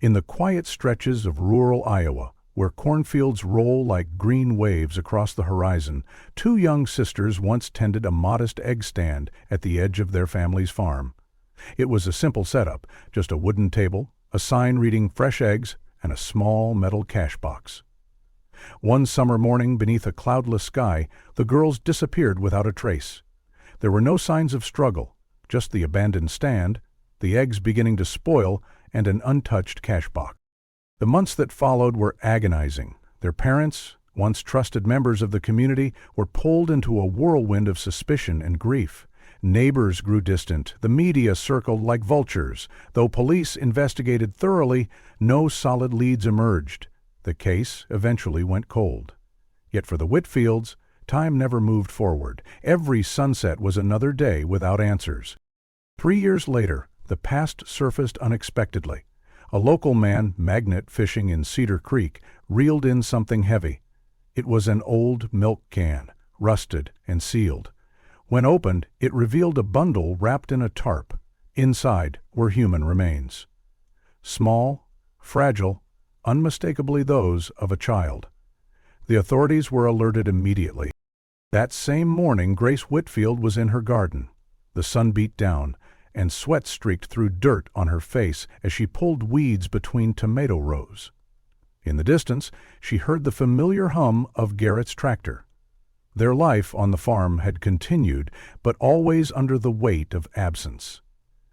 In the quiet stretches of rural Iowa, where cornfields roll like green waves across the horizon, two young sisters once tended a modest egg stand at the edge of their family's farm. It was a simple setup, just a wooden table, a sign reading "Fresh Eggs," and a small metal cash box. One summer morning beneath a cloudless sky, the girls disappeared without a trace. There were no signs of struggle, just the abandoned stand, the eggs beginning to spoil, and an untouched cash box. The months that followed were agonizing. Their parents, once trusted members of the community, were pulled into a whirlwind of suspicion and grief. Neighbors grew distant, the media circled like vultures. Though police investigated thoroughly, no solid leads emerged. The case eventually went cold. Yet for the Whitfields, time never moved forward. Every sunset was another day without answers. 3 years later, the past surfaced unexpectedly. A local man, magnet fishing in Cedar Creek, reeled in something heavy. It was an old milk can, rusted and sealed. When opened, it revealed a bundle wrapped in a tarp. Inside were human remains. Small, fragile, unmistakably those of a child. The authorities were alerted immediately. That same morning, Grace Whitfield was in her garden. The sun beat down, and sweat streaked through dirt on her face as she pulled weeds between tomato rows. In the distance, she heard the familiar hum of Garrett's tractor. Their life on the farm had continued, but always under the weight of absence.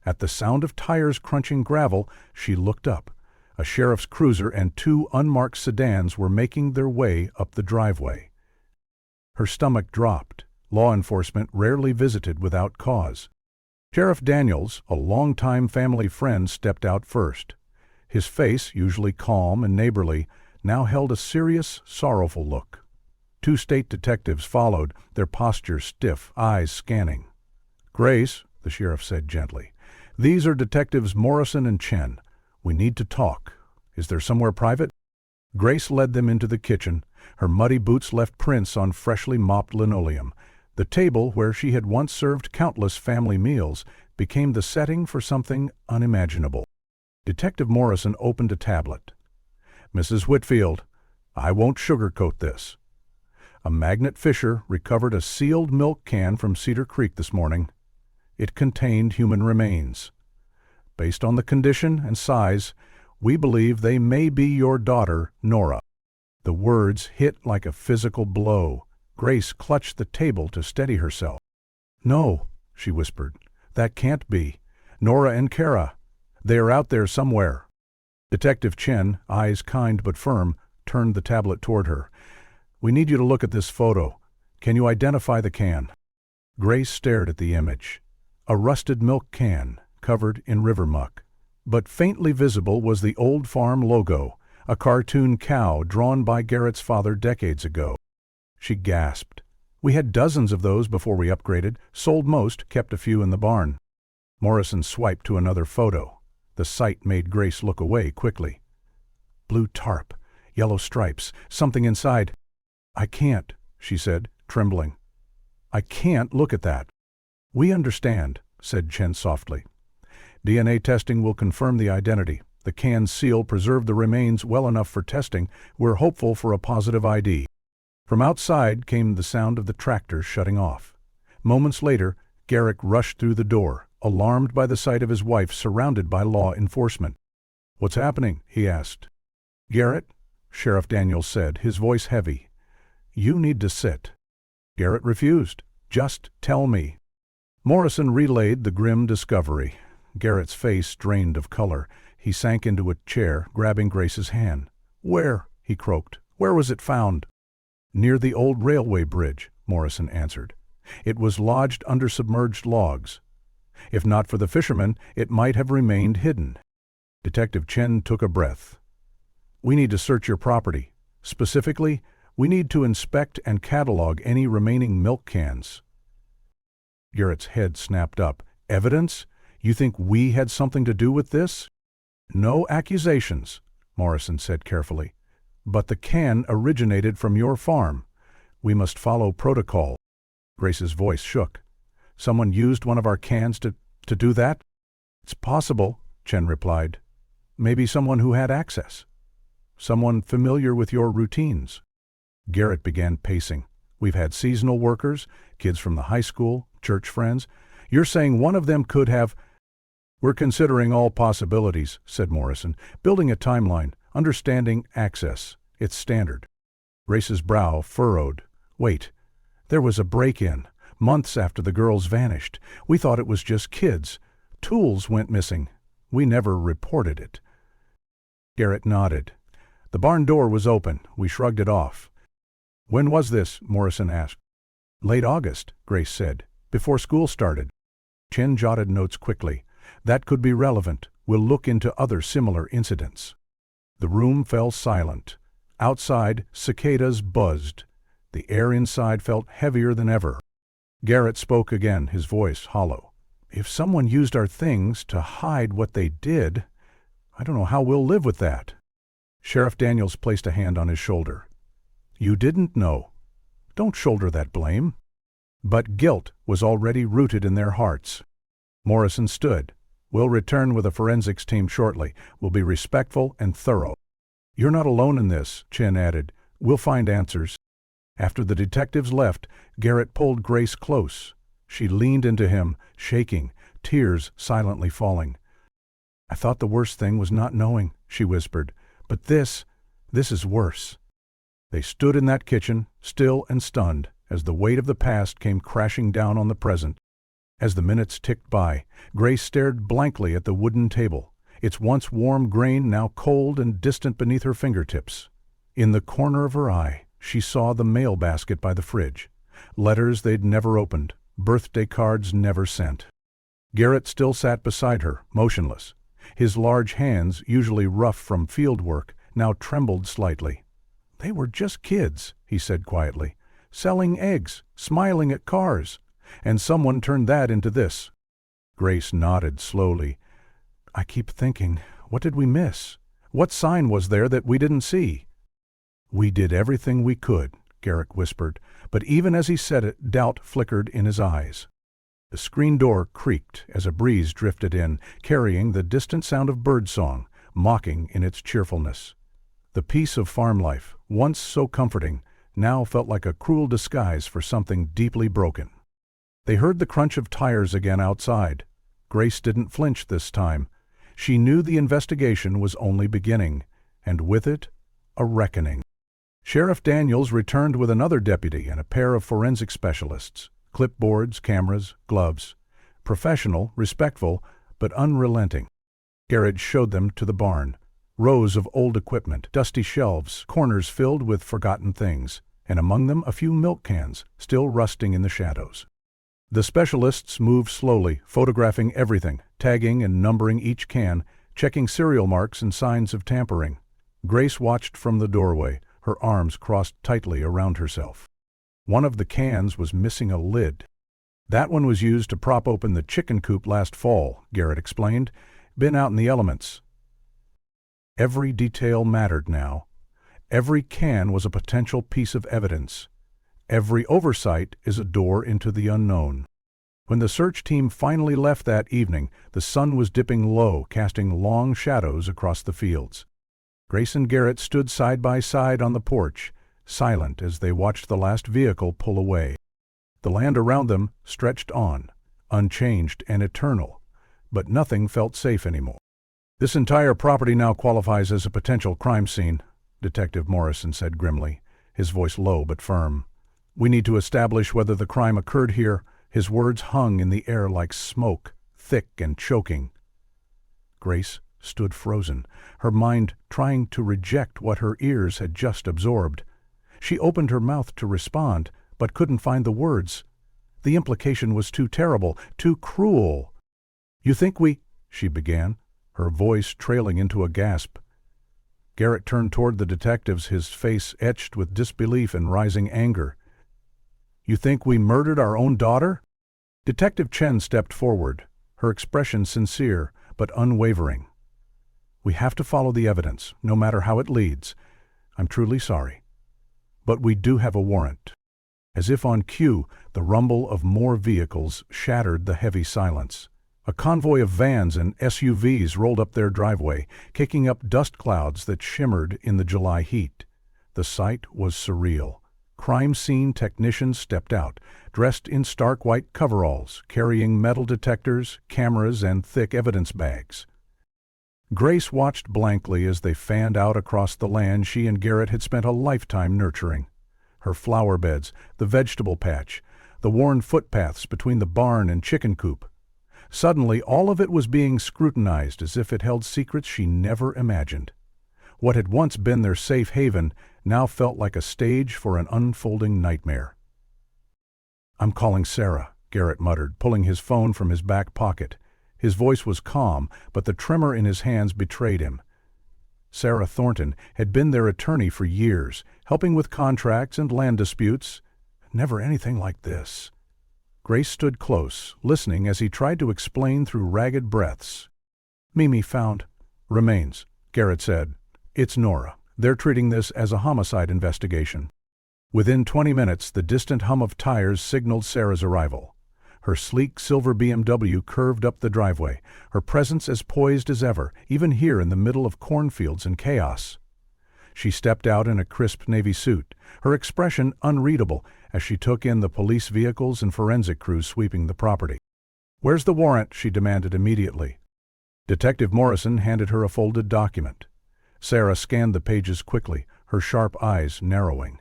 At the sound of tires crunching gravel, she looked up. A sheriff's cruiser and two unmarked sedans were making their way up the driveway. Her stomach dropped. Law enforcement rarely visited without cause. Sheriff Daniels, a longtime family friend, stepped out first. His face, usually calm and neighborly, now held a serious, sorrowful look. 2 state detectives followed, their postures stiff, eyes scanning. "Grace," the sheriff said gently, "these are Detectives Morrison and Chen. We need to talk. Is there somewhere private?" Grace led them into the kitchen. Her muddy boots left prints on freshly mopped linoleum. The table, where she had once served countless family meals, became the setting for something unimaginable. Detective Morrison opened a tablet. "Mrs. Whitfield, I won't sugarcoat this. A magnet fisher recovered a sealed milk can from Cedar Creek this morning. It contained human remains. Based on the condition and size, we believe they may be your daughter, Nora." The words hit like a physical blow. Grace clutched the table to steady herself. "No," she whispered. "That can't be. Nora and Kara. They are out there somewhere." Detective Chen, eyes kind but firm, turned the tablet toward her. "We need you to look at this photo. Can you identify the can?" Grace stared at the image. A rusted milk can, covered in river muck. But faintly visible was the old farm logo, a cartoon cow drawn by Garrett's father decades ago. She gasped. "We had dozens of those before we upgraded, sold most, kept a few in the barn." Morrison swiped to another photo. The sight made Grace look away quickly. Blue tarp, yellow stripes, something inside. "I can't," she said, trembling. "I can't look at that." "We understand," said Chen softly. "DNA testing will confirm the identity. The can's seal preserved the remains well enough for testing. We're hopeful for a positive ID." From outside came the sound of the tractor shutting off. Moments later, Garrett rushed through the door, alarmed by the sight of his wife surrounded by law enforcement. "What's happening?" he asked. "Garrett," Sheriff Daniels said, his voice heavy, "you need to sit." Garrett refused. "Just tell me." Morrison relayed the grim discovery. Garrett's face drained of color. He sank into a chair, grabbing Grace's hand. "Where?" he croaked. "Where was it found?" "Near the old railway bridge," Morrison answered. "It was lodged under submerged logs. If not for the fishermen, it might have remained hidden." Detective Chen took a breath. "We need to search your property. Specifically, we need to inspect and catalog any remaining milk cans." Garrett's head snapped up. "Evidence? You think we had something to do with this?" "No accusations," Morrison said carefully. "But the can originated from your farm. We must follow protocol." Grace's voice shook. "Someone used one of our cans to do that?" "It's possible," Chen replied. Maybe someone who had access. Someone familiar with your routines. Garrett began pacing. We've had seasonal workers, kids from the high school, church friends. You're saying one of them could have— We're considering all possibilities, said Morrison, building a timeline, understanding access. It's standard. Grace's brow furrowed. Wait, there was a break-in, months after the girls vanished. We thought it was just kids. Tools went missing. We never reported it. Garrett nodded. The barn door was open. We shrugged it off. When was this? Morrison asked. Late August, Grace said, before school started. Chen jotted notes quickly. That could be relevant. We'll look into other similar incidents. The room fell silent. Outside, cicadas buzzed. The air inside felt heavier than ever. Garrett spoke again, his voice hollow. If someone used our things to hide what they did, I don't know how we'll live with that. Sheriff Daniels placed a hand on his shoulder. You didn't know. Don't shoulder that blame. But guilt was already rooted in their hearts. Morrison stood. We'll return with a forensics team shortly. We'll be respectful and thorough. You're not alone in this, Chen added. We'll find answers. After the detectives left, Garrett pulled Grace close. She leaned into him, shaking, tears silently falling. I thought the worst thing was not knowing, she whispered. But this is worse. They stood in that kitchen, still and stunned, as the weight of the past came crashing down on the present. As the minutes ticked by, Grace stared blankly at the wooden table, its once warm grain now cold and distant beneath her fingertips. In the corner of her eye, she saw the mail basket by the fridge. Letters they'd never opened, birthday cards never sent. Garrett still sat beside her, motionless. His large hands, usually rough from field work, now trembled slightly. They were just kids, he said quietly, selling eggs, smiling at cars, and someone turned that into this. Grace nodded slowly. I keep thinking, what did we miss? What sign was there that we didn't see? We did everything we could, Garrett whispered, but even as he said it, doubt flickered in his eyes. The screen door creaked as a breeze drifted in, carrying the distant sound of birdsong, mocking in its cheerfulness. The peace of farm life, once so comforting, now felt like a cruel disguise for something deeply broken. They heard the crunch of tires again outside. Grace didn't flinch this time. She knew the investigation was only beginning, and with it, a reckoning. Sheriff Daniels returned with another deputy and a pair of forensic specialists. Clipboards, cameras, gloves. Professional, respectful, but unrelenting. Garrett showed them to the barn. Rows of old equipment, dusty shelves, corners filled with forgotten things, and among them a few milk cans, still rusting in the shadows. The specialists moved slowly, photographing everything, tagging and numbering each can, checking serial marks and signs of tampering. Grace watched from the doorway, her arms crossed tightly around herself. One of the cans was missing a lid. That one was used to prop open the chicken coop last fall, Garrett explained. Been out in the elements. Every detail mattered now. Every can was a potential piece of evidence. Every oversight is a door into the unknown. When the search team finally left that evening, the sun was dipping low, casting long shadows across the fields. Grace and Garrett stood side by side on the porch, silent as they watched the last vehicle pull away. The land around them stretched on, unchanged and eternal, but nothing felt safe anymore. This entire property now qualifies as a potential crime scene, Detective Morrison said grimly, his voice low but firm. We need to establish whether the crime occurred here. His words hung in the air like smoke, thick and choking. Grace stood frozen, her mind trying to reject what her ears had just absorbed. She opened her mouth to respond, but couldn't find the words. The implication was too terrible, too cruel. You think she began, her voice trailing into a gasp. Garrett turned toward the detectives, his face etched with disbelief and rising anger. You think we murdered our own daughter? Detective Chen stepped forward, her expression sincere but unwavering. We have to follow the evidence, no matter how it leads. I'm truly sorry. But we do have a warrant. As if on cue, the rumble of more vehicles shattered the heavy silence. A convoy of vans and SUVs rolled up their driveway, kicking up dust clouds that shimmered in the July heat. The sight was surreal. Crime scene technicians stepped out, dressed in stark white coveralls, carrying metal detectors, cameras, and thick evidence bags. Grace watched blankly as they fanned out across the land she and Garrett had spent a lifetime nurturing. Her flower beds, the vegetable patch, the worn footpaths between the barn and chicken coop. Suddenly, all of it was being scrutinized as if it held secrets she never imagined. What had once been their safe haven now felt like a stage for an unfolding nightmare. "I'm calling Sarah," Garrett muttered, pulling his phone from his back pocket. His voice was calm, but the tremor in his hands betrayed him. Sarah Thornton had been their attorney for years, helping with contracts and land disputes. Never anything like this. Grace stood close, listening as he tried to explain through ragged breaths. "Mimi found remains," Garrett said. "It's Nora. They're treating this as a homicide investigation." Within 20 minutes, the distant hum of tires signaled Sarah's arrival. Her sleek silver BMW curved up the driveway, her presence as poised as ever, even here in the middle of cornfields and chaos. She stepped out in a crisp navy suit, her expression unreadable as she took in the police vehicles and forensic crews sweeping the property. "Where's the warrant?" she demanded immediately. Detective Morrison handed her a folded document. Sarah scanned the pages quickly, her sharp eyes narrowing.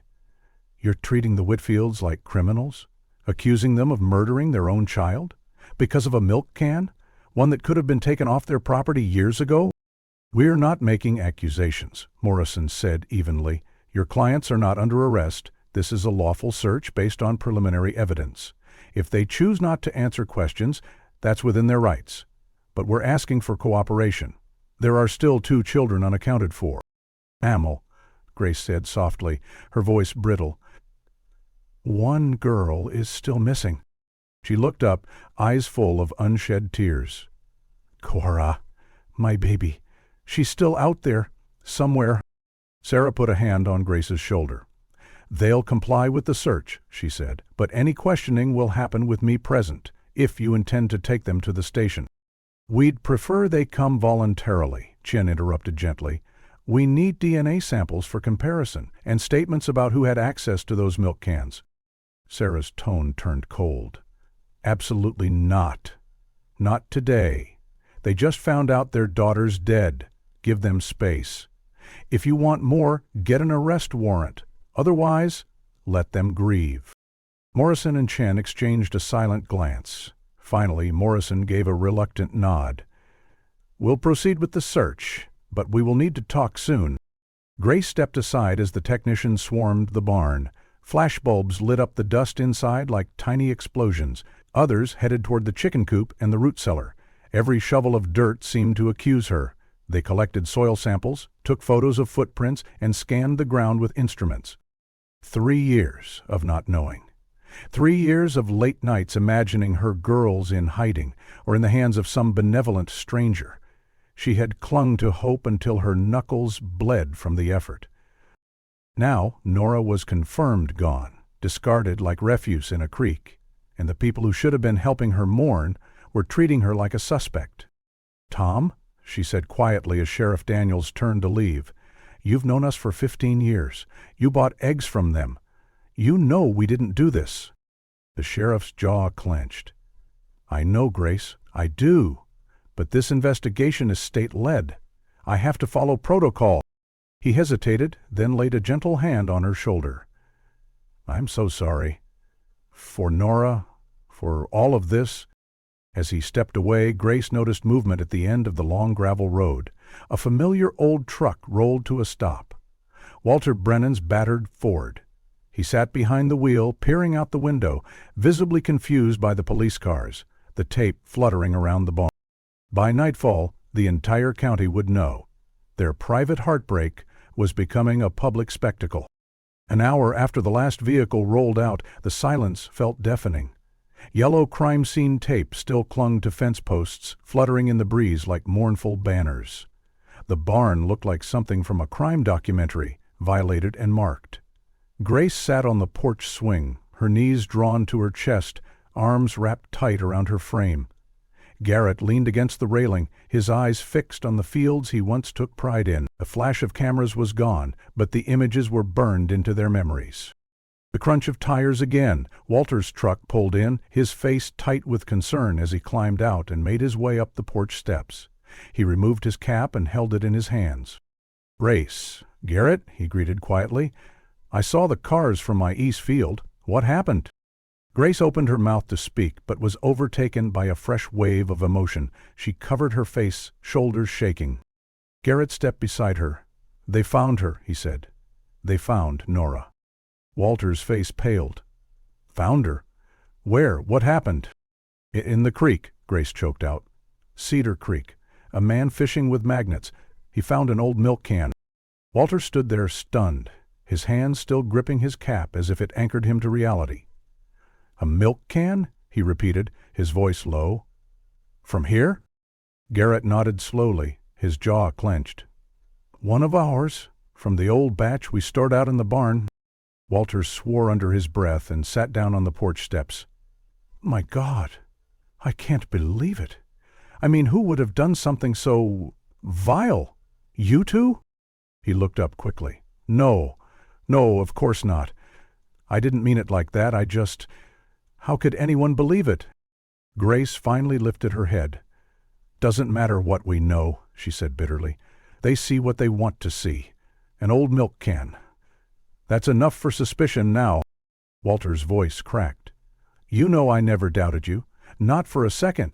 "You're treating the Whitfields like criminals? Accusing them of murdering their own child? Because of a milk can? One that could have been taken off their property years ago?" "We're not making accusations," Morrison said evenly. "Your clients are not under arrest. This is a lawful search based on preliminary evidence. If they choose not to answer questions, that's within their rights. But we're asking for cooperation. There are still 2 children unaccounted for." "Amal," Grace said softly, her voice brittle. "One girl is still missing." She looked up, eyes full of unshed tears. "Cora, my baby. She's still out there, somewhere." Sarah put a hand on Grace's shoulder. "They'll comply with the search," she said, "but any questioning will happen with me present, if you intend to take them to the station." "We'd prefer they come voluntarily," Chen interrupted gently. "We need DNA samples for comparison, and statements about who had access to those milk cans." Sarah's tone turned cold. "Absolutely not. Not today. They just found out their daughter's dead. Give them space. If you want more, get an arrest warrant. Otherwise, let them grieve." Morrison and Chen exchanged a silent glance. Finally, Morrison gave a reluctant nod. "We'll proceed with the search, but we will need to talk soon." Grace stepped aside as the technicians swarmed the barn. Flashbulbs lit up the dust inside like tiny explosions. Others headed toward the chicken coop and the root cellar. Every shovel of dirt seemed to accuse her. They collected soil samples, took photos of footprints, and scanned the ground with instruments. 3 years of not knowing. 3 years of late nights imagining her girls in hiding or in the hands of some benevolent stranger. She had clung to hope until her knuckles bled from the effort. Now Nora was confirmed gone, discarded like refuse in a creek, and the people who should have been helping her mourn were treating her like a suspect. "Tom," she said quietly as Sheriff Daniels turned to leave, "you've known us for 15 years. You bought eggs from them. You know we didn't do this." The sheriff's jaw clenched. "I know, Grace, I do. But this investigation is state-led. I have to follow protocol." He hesitated, then laid a gentle hand on her shoulder. "I'm so sorry. For Nora, for all of this." As he stepped away, Grace noticed movement at the end of the long gravel road. A familiar old truck rolled to a stop. Walter Brennan's battered Ford. He sat behind the wheel, peering out the window, visibly confused by the police cars, the tape fluttering around the barn. By nightfall, the entire county would know. Their private heartbreak was becoming a public spectacle. An hour after the last vehicle rolled out, the silence felt deafening. Yellow crime scene tape still clung to fence posts, fluttering in the breeze like mournful banners. The barn looked like something from a crime documentary, violated and marked. Grace sat on the porch swing, her knees drawn to her chest, arms wrapped tight around her frame. Garrett leaned against the railing, his eyes fixed on the fields he once took pride in. The flash of cameras was gone, but the images were burned into their memories. The crunch of tires again. Walter's truck pulled in, his face tight with concern as he climbed out and made his way up the porch steps. He removed his cap and held it in his hands. "Grace." "Garrett," he greeted quietly. "I saw the cars from my east field. What happened?" Grace opened her mouth to speak, but was overtaken by a fresh wave of emotion. She covered her face, shoulders shaking. Garrett stepped beside her. "They found her," he said. "They found Nora." Walter's face paled. "Found her? Where? What happened?" "In the creek," Grace choked out. "Cedar Creek. A man fishing with magnets. He found an old milk can." Walter stood there stunned, his hands still gripping his cap as if it anchored him to reality. "A milk can?" he repeated, his voice low. "From here?" Garrett nodded slowly, his jaw clenched. "One of ours, from the old batch we stored out in the barn." Walter swore under his breath and sat down on the porch steps. "My God, I can't believe it. I mean, who would have done something so vile? You two?" He looked up quickly. No, of course not. I didn't mean it like that. I just... How could anyone believe it?" Grace finally lifted her head. "Doesn't matter what we know," she said bitterly. "They see what they want to see. An old milk can. That's enough for suspicion now." Walter's voice cracked. "You know I never doubted you. Not for a second."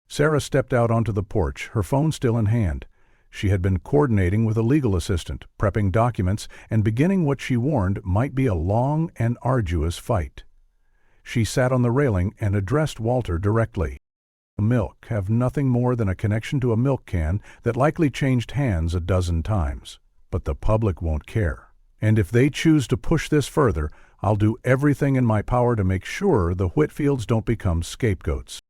Sarah stepped out onto the porch, her phone still in hand. She had been coordinating with a legal assistant, prepping documents, and beginning what she warned might be a long and arduous fight. She sat on the railing and addressed Walter directly. "Milk have nothing more than a connection to a milk can that likely changed hands a dozen times. But the public won't care. And if they choose to push this further, I'll do everything in my power to make sure the Whitfields don't become scapegoats."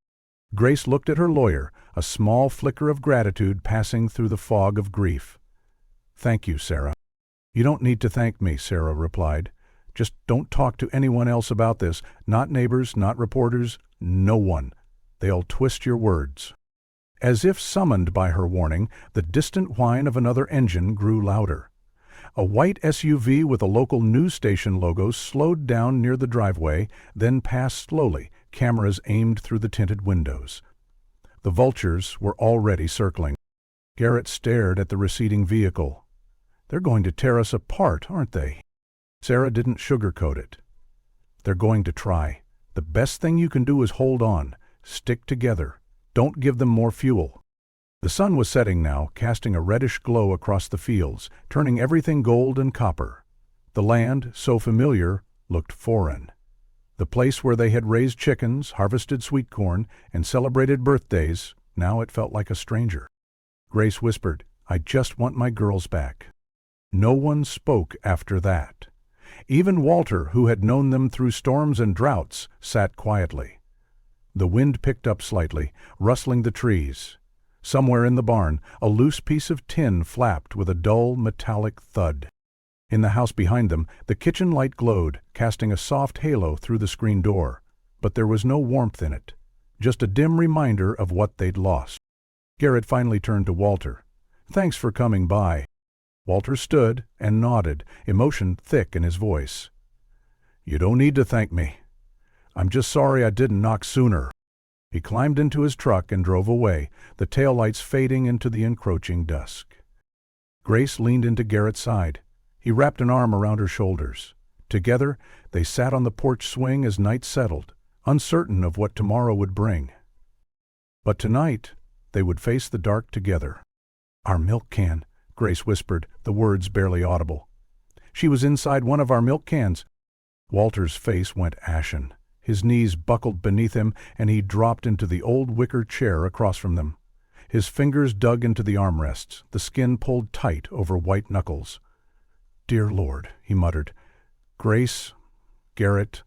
Grace looked at her lawyer, a small flicker of gratitude passing through the fog of grief. "Thank you, Sarah." "You don't need to thank me," Sarah replied. "Just don't talk to anyone else about this, not neighbors, not reporters, no one. They'll twist your words." As if summoned by her warning, the distant whine of another engine grew louder. A white SUV with a local news station logo slowed down near the driveway, then passed slowly, cameras aimed through the tinted windows. The vultures were already circling. Garrett stared at the receding vehicle. "They're going to tear us apart, aren't they?" Sarah didn't sugarcoat it. "They're going to try. The best thing you can do is hold on. Stick together. Don't give them more fuel." The sun was setting now, casting a reddish glow across the fields, turning everything gold and copper. The land, so familiar, looked foreign. The place where they had raised chickens, harvested sweet corn, and celebrated birthdays, now it felt like a stranger. Grace whispered, "I just want my girls back." No one spoke after that. Even Walter, who had known them through storms and droughts, sat quietly. The wind picked up slightly, rustling the trees. Somewhere in the barn, a loose piece of tin flapped with a dull, metallic thud. In the house behind them, the kitchen light glowed, casting a soft halo through the screen door. But there was no warmth in it, just a dim reminder of what they'd lost. Garrett finally turned to Walter. "Thanks for coming by." Walter stood and nodded, emotion thick in his voice. "You don't need to thank me. I'm just sorry I didn't knock sooner." He climbed into his truck and drove away, the taillights fading into the encroaching dusk. Grace leaned into Garrett's side. He wrapped an arm around her shoulders. Together, they sat on the porch swing as night settled, uncertain of what tomorrow would bring. But tonight, they would face the dark together. "Our milk can," Grace whispered, the words barely audible. "She was inside one of our milk cans." Walter's face went ashen. His knees buckled beneath him, and he dropped into the old wicker chair across from them. His fingers dug into the armrests, the skin pulled tight over white knuckles. "Dear Lord," he muttered. "Grace, Garrett,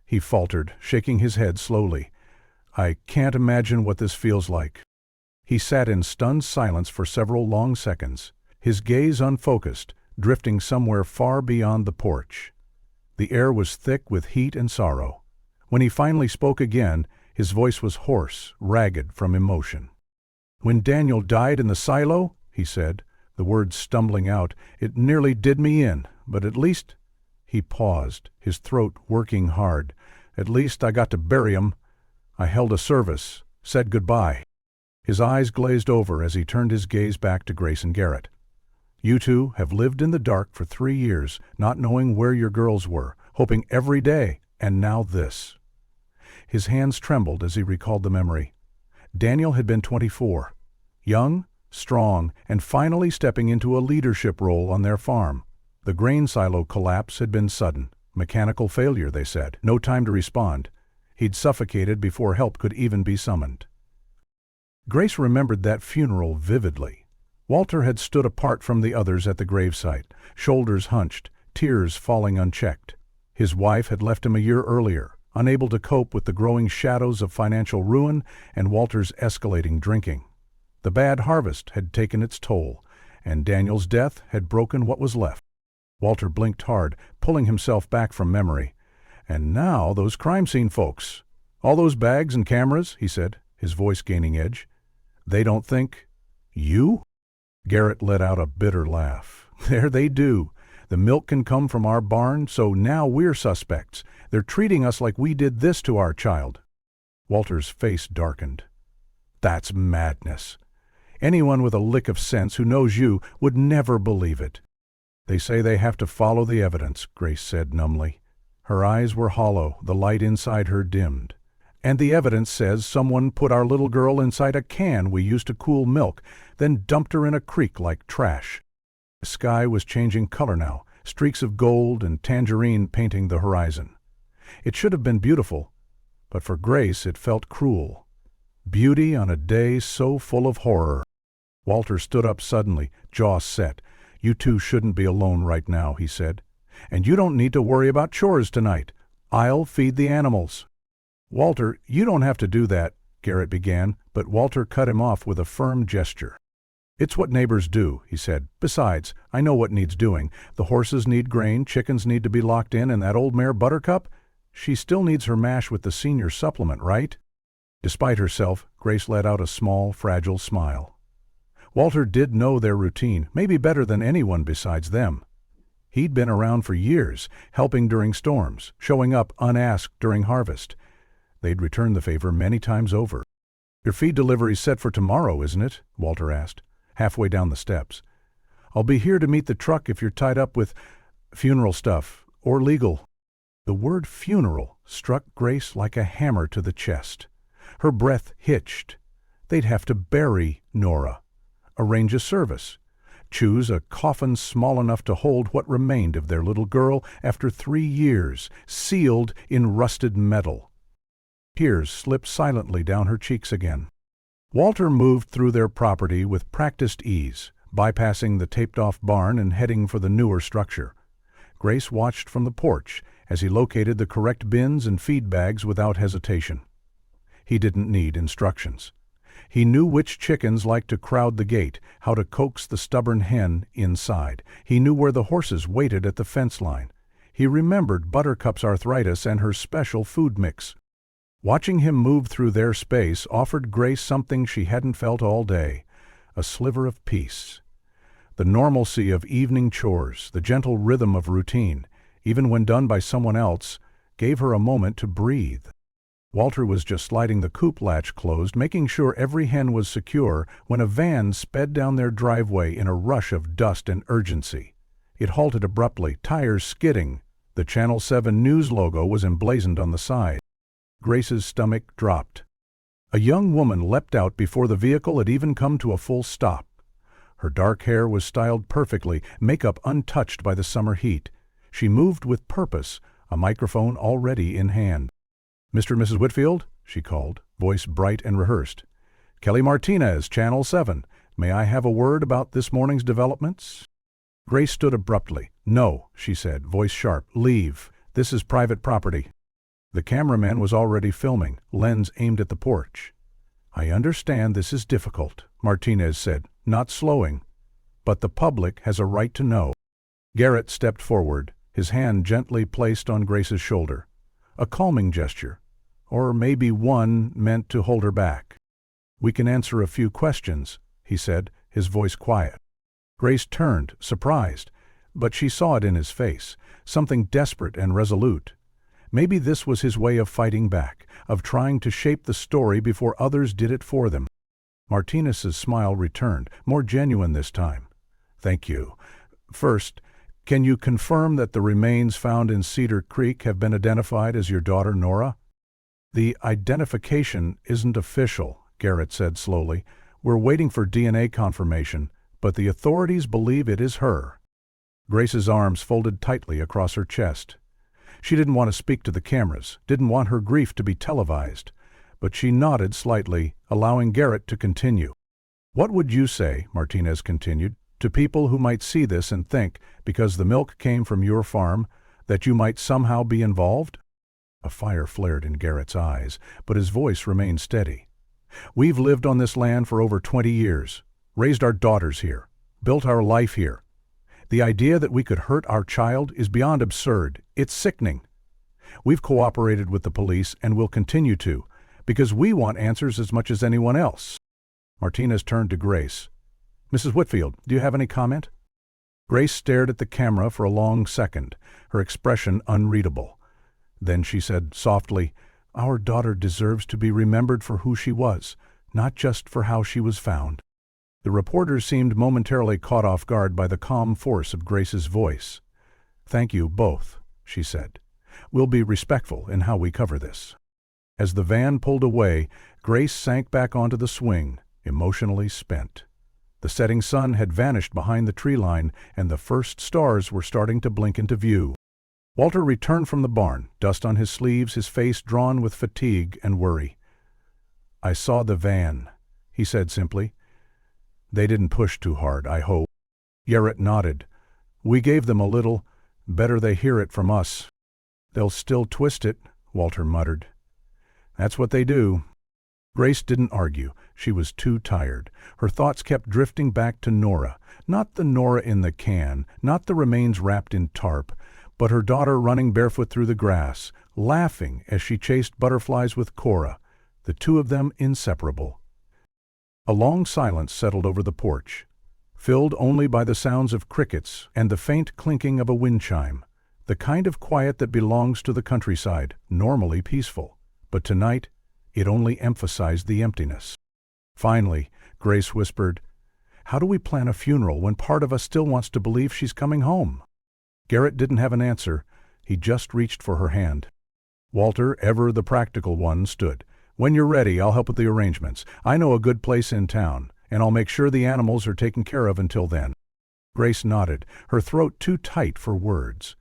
he faltered, shaking his head slowly. "I can't imagine what this feels like." He sat in stunned silence for several long seconds, his gaze unfocused, drifting somewhere far beyond the porch. The air was thick with heat and sorrow. When he finally spoke again, His voice was hoarse, ragged from emotion. "When Daniel died in the silo," he said, the words stumbling out, "it nearly did me in, but at least—" He paused, his throat working hard. "At least I got to bury him. I held a service, said goodbye." His eyes glazed over as he turned his gaze back to Grace and Garrett. "You two have lived in the dark for 3 years, not knowing where your girls were, hoping every day, and now this." His hands trembled as he recalled the memory. Daniel had been 24, young, strong, and finally stepping into a leadership role on their farm. The grain silo collapse had been sudden. Mechanical failure, they said. No time to respond. He'd suffocated before help could even be summoned. Grace remembered that funeral vividly. Walter had stood apart from the others at the gravesite, shoulders hunched, tears falling unchecked. His wife had left him a year earlier, unable to cope with the growing shadows of financial ruin and Walter's escalating drinking. The bad harvest had taken its toll, and Daniel's death had broken what was left. Walter blinked hard, pulling himself back from memory. "And now those crime scene folks. All those bags and cameras," he said, his voice gaining edge. "They don't think— you?" Garrett let out a bitter laugh. "There they do. The milk can come from our barn, so now we're suspects. They're treating us like we did this to our child." Walter's face darkened. "That's madness. Anyone with a lick of sense who knows you would never believe it." "They say they have to follow the evidence," Grace said numbly. Her eyes were hollow, the light inside her dimmed. "And the evidence says someone put our little girl inside a can we used to cool milk, then dumped her in a creek like trash." The sky was changing color now, streaks of gold and tangerine painting the horizon. It should have been beautiful, but for Grace it felt cruel. Beauty on a day so full of horror. Walter stood up suddenly, jaw set. "You two shouldn't be alone right now," he said. "And you don't need to worry about chores tonight. I'll feed the animals." "Walter, you don't have to do that," Garrett began, but Walter cut him off with a firm gesture. "It's what neighbors do," he said. "Besides, I know what needs doing. The horses need grain, chickens need to be locked in, and that old mare Buttercup, she still needs her mash with the senior supplement, right?" Despite herself, Grace let out a small, fragile smile. Walter did know their routine, maybe better than anyone besides them. He'd been around for years, helping during storms, showing up unasked during harvest. They'd returned the favor many times over. "Your feed delivery's set for tomorrow, isn't it?" Walter asked, halfway down the steps. "I'll be here to meet the truck if you're tied up with funeral stuff, or legal." The word funeral struck Grace like a hammer to the chest. Her breath hitched. They'd have to bury Nora, arrange a service, choose a coffin small enough to hold what remained of their little girl after 3 years, sealed in rusted metal. Tears slipped silently down her cheeks again. Walter moved through their property with practiced ease, bypassing the taped-off barn and heading for the newer structure. Grace watched from the porch as he located the correct bins and feed bags without hesitation. He didn't need instructions. He knew which chickens liked to crowd the gate, how to coax the stubborn hen inside. He knew where the horses waited at the fence line. He remembered Buttercup's arthritis and her special food mix. Watching him move through their space offered Grace something she hadn't felt all day, a sliver of peace. The normalcy of evening chores, the gentle rhythm of routine, even when done by someone else, gave her a moment to breathe. Walter was just sliding the coop latch closed, making sure every hen was secure, when a van sped down their driveway in a rush of dust and urgency. It halted abruptly, tires skidding. The Channel 7 News logo was emblazoned on the side. Grace's stomach dropped. A young woman leapt out before the vehicle had even come to a full stop. Her dark hair was styled perfectly, makeup untouched by the summer heat. She moved with purpose, a microphone already in hand. "Mr. and Mrs. Whitfield," she called, voice bright and rehearsed. "Kelly Martinez, Channel 7. May I have a word about this morning's developments?" Grace stood abruptly. "No," she said, voice sharp. "Leave. This is private property." The cameraman was already filming, lens aimed at the porch. "I understand this is difficult," Martinez said, not slowing. "But the public has a right to know." Garrett stepped forward, his hand gently placed on Grace's shoulder. A calming gesture. or maybe one meant to hold her back. "We can answer a few questions," he said, his voice quiet. Grace turned, surprised, but she saw it in his face, something desperate and resolute. Maybe this was his way of fighting back, of trying to shape the story before others did it for them. Martinez's smile returned, more genuine this time. "Thank you. First, can you confirm that the remains found in Cedar Creek have been identified as your daughter Nora?" "The identification isn't official," Garrett said slowly. "We're waiting for DNA confirmation, but the authorities believe it is her." Grace's arms folded tightly across her chest. She didn't want to speak to the cameras, didn't want her grief to be televised, but she nodded slightly, allowing Garrett to continue. "What would you say," Martinez continued, "to people who might see this and think, because the milk came from your farm, that you might somehow be involved?" A fire flared in Garrett's eyes, but his voice remained steady. "We've lived on this land for over 20 years, raised our daughters here, built our life here. The idea that we could hurt our child is beyond absurd. It's sickening. We've cooperated with the police and will continue to, because we want answers as much as anyone else." Martinez turned to Grace. "Mrs. Whitfield, do you have any comment?" Grace stared at the camera for a long second, her expression unreadable. Then she said softly, "Our daughter deserves to be remembered for who she was, not just for how she was found." The reporters seemed momentarily caught off guard by the calm force of Grace's voice. "Thank you both," she said. "We'll be respectful in how we cover this." As the van pulled away, Grace sank back onto the swing, emotionally spent. The setting sun had vanished behind the tree line, and the first stars were starting to blink into view. Walter returned from the barn, dust on his sleeves, his face drawn with fatigue and worry. "I saw the van," he said simply. "They didn't push too hard, I hope." Garrett nodded. "We gave them a little. Better they hear it from us." "They'll still twist it," Walter muttered. "That's what they do." Grace didn't argue. She was too tired. Her thoughts kept drifting back to Nora. Not the Nora in the can, not the remains wrapped in tarp, but her daughter running barefoot through the grass, laughing as she chased butterflies with Cora, the two of them inseparable. A long silence settled over the porch, filled only by the sounds of crickets and the faint clinking of a wind chime, the kind of quiet that belongs to the countryside, normally peaceful, but tonight it only emphasized the emptiness. Finally, Grace whispered, "How do we plan a funeral when part of us still wants to believe she's coming home?" Garrett didn't have an answer. He just reached for her hand. Walter, ever the practical one, stood. "When you're ready, I'll help with the arrangements. I know a good place in town, and I'll make sure the animals are taken care of until then." Grace nodded, her throat too tight for words.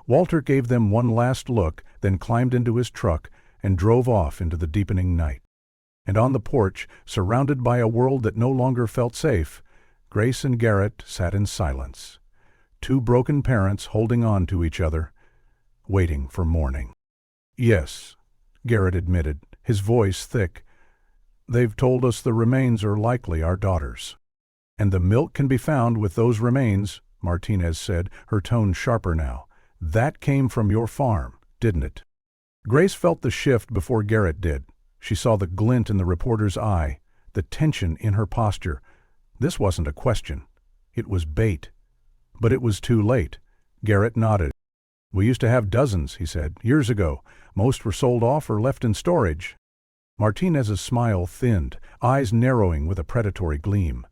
Walter gave them one last look, then climbed into his truck and drove off into the deepening night. And on the porch, surrounded by a world that no longer felt safe, Grace and Garrett sat in silence. Two broken parents holding on to each other, waiting for morning. "Yes," Garrett admitted, his voice thick. "They've told us the remains are likely our daughter's." "And the milk can be found with those remains," Martinez said, her tone sharper now. "That came from your farm, didn't it?" Grace felt the shift before Garrett did. She saw the glint in the reporter's eye, the tension in her posture. This wasn't a question. It was bait. But it was too late. Garrett nodded. "We used to have dozens," he said, "years ago. Most were sold off or left in storage." Martinez's smile thinned, eyes narrowing with a predatory gleam.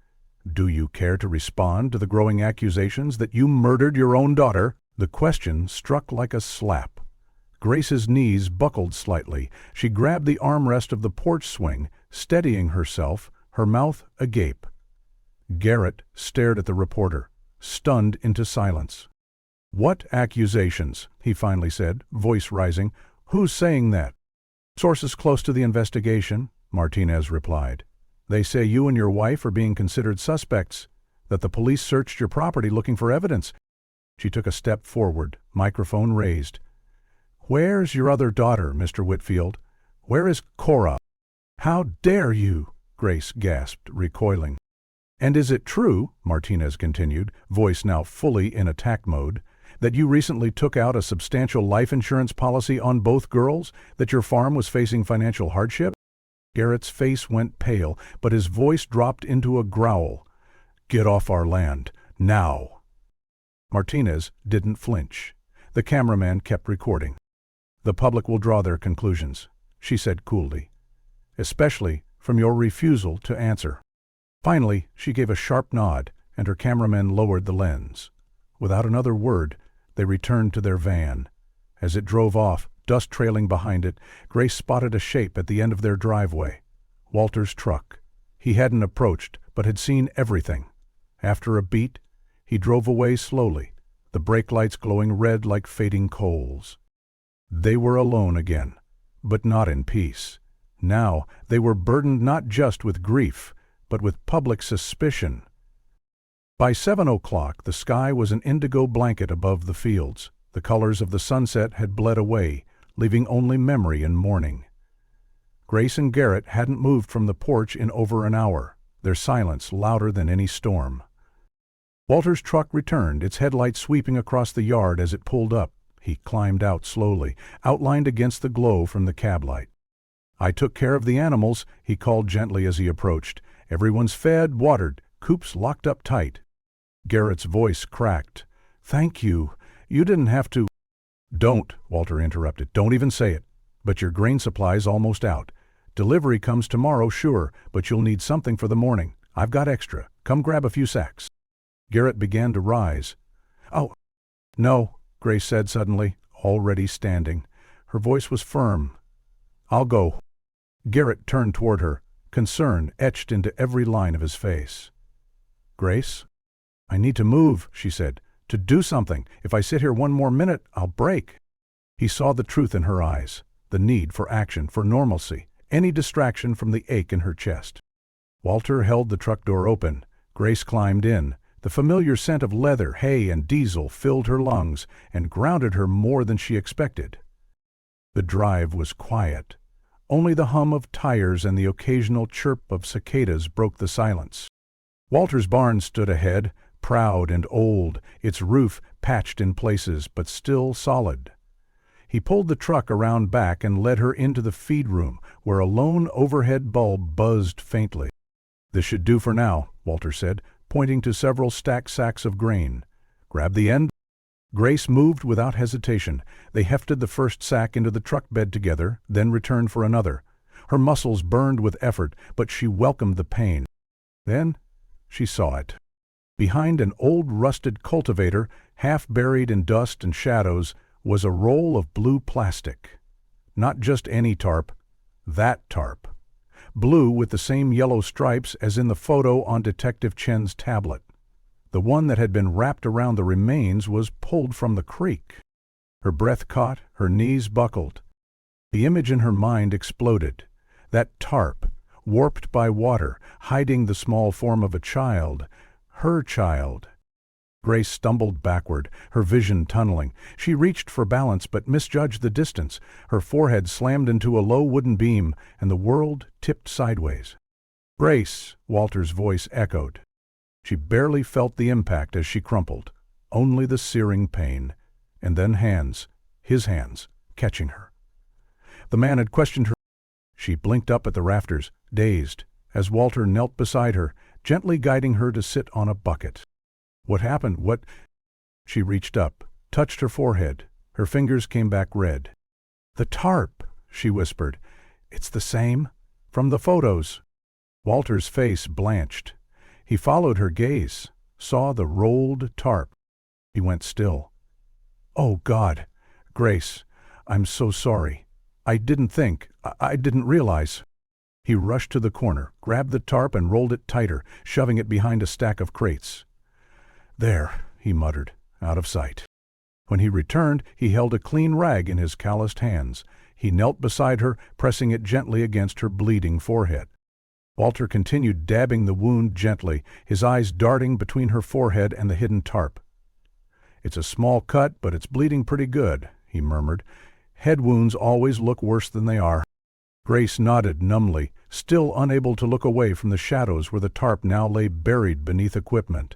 "Do you care to respond to the growing accusations that you murdered your own daughter?" The question struck like a slap. Grace's knees buckled slightly. She grabbed the armrest of the porch swing, steadying herself, her mouth agape. Garrett stared at the reporter, stunned into silence. "What accusations?" he finally said, voice rising. "Who's saying that?" "Sources close to the investigation," Martinez replied. "They say you and your wife are being considered suspects, that the police searched your property looking for evidence." She took a step forward, microphone raised. "Where's your other daughter, Mr. Whitfield? Where is Cora?" "How dare you?" Grace gasped, recoiling. "And is it true," Martinez continued, voice now fully in attack mode, That you recently took out a substantial life insurance policy on both girls? That your farm was facing financial hardship?" Garrett's face went pale, but his voice dropped into a growl. "Get off our land, now!" Martinez didn't flinch. The cameraman kept recording. "The public will draw their conclusions," she said coolly, "especially from your refusal to answer." Finally, she gave a sharp nod, and her cameraman lowered the lens. Without another word, they returned to their van. As it drove off, dust trailing behind it, Grace spotted a shape at the end of their driveway. Walter's truck. He hadn't approached, but had seen everything. After a beat, he drove away slowly, the brake lights glowing red like fading coals. They were alone again, but not in peace. Now they were burdened not just with grief, but with public suspicion. By 7 o'clock, the sky was an indigo blanket above the fields. The colors of the sunset had bled away, leaving only memory and mourning. Grace and Garrett hadn't moved from the porch in over an hour, their silence louder than any storm. Walter's truck returned, its headlights sweeping across the yard as it pulled up. He climbed out slowly, outlined against the glow from the cab light. "I took care of the animals," he called gently as he approached. "Everyone's fed, watered, coops locked up tight." Garrett's voice cracked. "Thank you. You didn't have to—" "Don't," Walter interrupted. "Don't even say it. But your grain supply's almost out. Delivery comes tomorrow, sure, but you'll need something for the morning. I've got extra. Come grab a few sacks." Garrett began to rise. "Oh, no," Grace said suddenly, already standing. Her voice was firm. "I'll go." Garrett turned toward her, concern etched into every line of his face. "Grace? I need to move," she said. "To do something. If I sit here one more minute, I'll break." He saw the truth in her eyes, the need for action, for normalcy, any distraction from the ache in her chest. Walter held the truck door open. Grace climbed in. The familiar scent of leather, hay, and diesel filled her lungs and grounded her more than she expected. The drive was quiet. Only the hum of tires and the occasional chirp of cicadas broke the silence. Walter's barn stood ahead, proud and old, its roof patched in places but still solid. He pulled the truck around back and led her into the feed room, where a lone overhead bulb buzzed faintly. "This should do for now," Walter said, pointing to several stacked sacks of grain. "Grab the end." Grace moved without hesitation. They hefted the first sack into the truck bed together, then returned for another. Her muscles burned with effort, but she welcomed the pain. Then she saw it. Behind an old rusted cultivator, half buried in dust and shadows, was a roll of blue plastic. Not just any tarp, that tarp. Blue with the same yellow stripes as in the photo on Detective Chen's tablet. The one that had been wrapped around the remains was pulled from the creek. Her breath caught, her knees buckled. The image in her mind exploded. That tarp, warped by water, hiding the small form of a child. Her child. Grace stumbled backward, her vision tunneling. She reached for balance but misjudged the distance. Her forehead slammed into a low wooden beam, and the world tipped sideways. "Grace," Walter's voice echoed. She barely felt the impact as she crumpled, only the searing pain, and then hands, his hands, catching her. The man had questioned her. She blinked up at the rafters, dazed, as Walter knelt beside her, gently guiding her to sit on a bucket. "What happened? What—" She reached up, touched her forehead. Her fingers came back red. "The tarp," she whispered. "It's the same? From the photos." Walter's face blanched. He followed her gaze, saw the rolled tarp. He went still. "Oh, God! Grace, I'm so sorry. I didn't think. I didn't realize." He rushed to the corner, grabbed the tarp and rolled it tighter, shoving it behind a stack of crates. "There," he muttered, out of sight. When he returned, he held a clean rag in his calloused hands. He knelt beside her, pressing it gently against her bleeding forehead. Walter continued dabbing the wound gently, his eyes darting between her forehead and the hidden tarp. "It's a small cut, but it's bleeding pretty good," he murmured. "Head wounds always look worse than they are." Grace nodded numbly, still unable to look away from the shadows where the tarp now lay buried beneath equipment.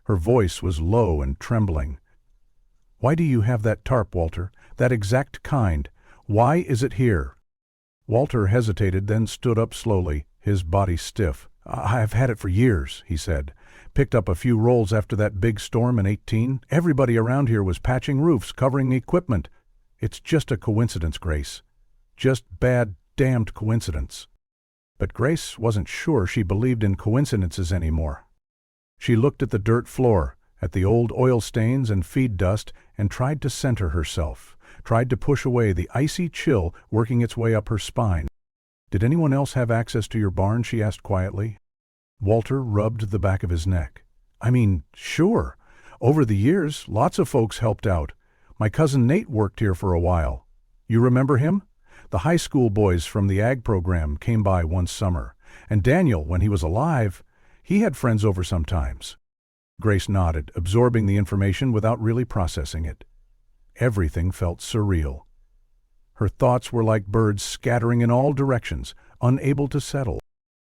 Her voice was low and trembling. Why do you have that tarp, Walter? That exact kind. Why is it here?" Walter hesitated, then stood up slowly, his body stiff. "I've had it for years," he said. "Picked up a few rolls after that big storm in '18. Everybody around here was patching roofs, covering equipment. It's just a coincidence, Grace. Just bad, damned coincidence." But Grace wasn't sure she believed in coincidences anymore. She looked at the dirt floor, at the old oil stains and feed dust, and tried to center herself, tried to push away the icy chill working its way up her spine. "Did anyone else have access to your barn?" she asked quietly. Walter rubbed the back of his neck. "I mean, sure. Over the years, lots of folks helped out. My cousin Nate worked here for a while. You remember him? The high school boys from the ag program came by one summer. And Daniel, when he was alive, he had friends over sometimes." Grace nodded, absorbing the information without really processing it. Everything felt surreal. Her thoughts were like birds scattering in all directions, unable to settle.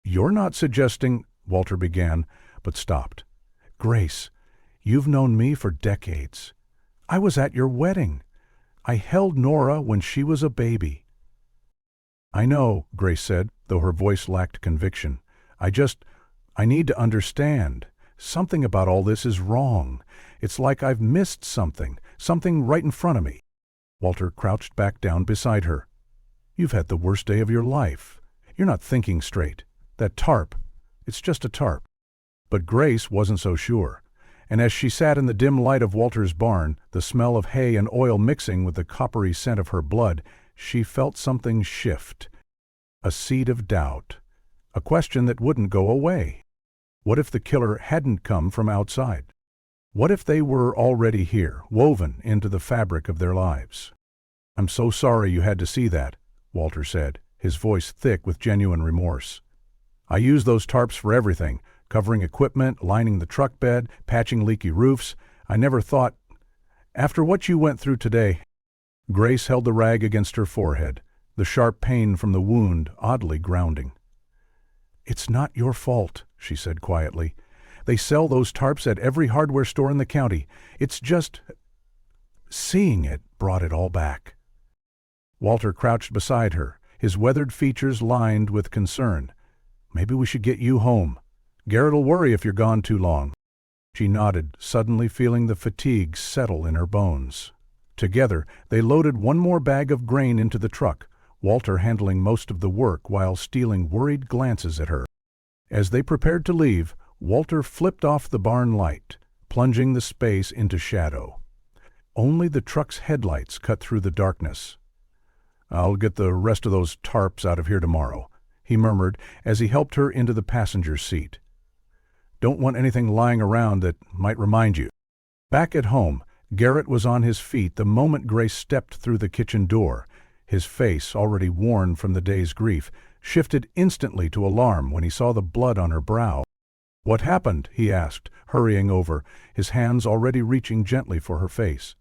"You're not suggesting—" Walter began, but stopped. "Grace, you've known me for decades. I was at your wedding. I held Nora when she was a baby." "I know," Grace said, though her voice lacked conviction. I need to understand. Something about all this is wrong. It's like I've missed something right in front of me." Walter crouched back down beside her. "You've had the worst day of your life. You're not thinking straight. That tarp, it's just a tarp." But Grace wasn't so sure. And as she sat in the dim light of Walter's barn, the smell of hay and oil mixing with the coppery scent of her blood, she felt something shift. A seed of doubt. A question that wouldn't go away. What if the killer hadn't come from outside? What if they were already here, woven into the fabric of their lives? "I'm so sorry you had to see that," Walter said, his voice thick with genuine remorse. "I use those tarps for everything, covering equipment, lining the truck bed, patching leaky roofs. I never thought— After what you went through today—" Grace held the rag against her forehead, the sharp pain from the wound oddly grounding. "It's not your fault," she said quietly. "They sell those tarps at every hardware store in the county. It's just—" Seeing it brought it all back. Walter crouched beside her, his weathered features lined with concern. "Maybe we should get you home. Garrett'll worry if you're gone too long." She nodded, suddenly feeling the fatigue settle in her bones. Together, they loaded one more bag of grain into the truck, Walter handling most of the work while stealing worried glances at her. As they prepared to leave, Walter flipped off the barn light, plunging the space into shadow. Only the truck's headlights cut through the darkness. "I'll get the rest of those tarps out of here tomorrow," he murmured as he helped her into the passenger seat. "Don't want anything lying around that might remind you." Back at home, Garrett was on his feet the moment Grace stepped through the kitchen door. His face, already worn from the day's grief, shifted instantly to alarm when he saw the blood on her brow. "What happened?" he asked, hurrying over, his hands already reaching gently for her face.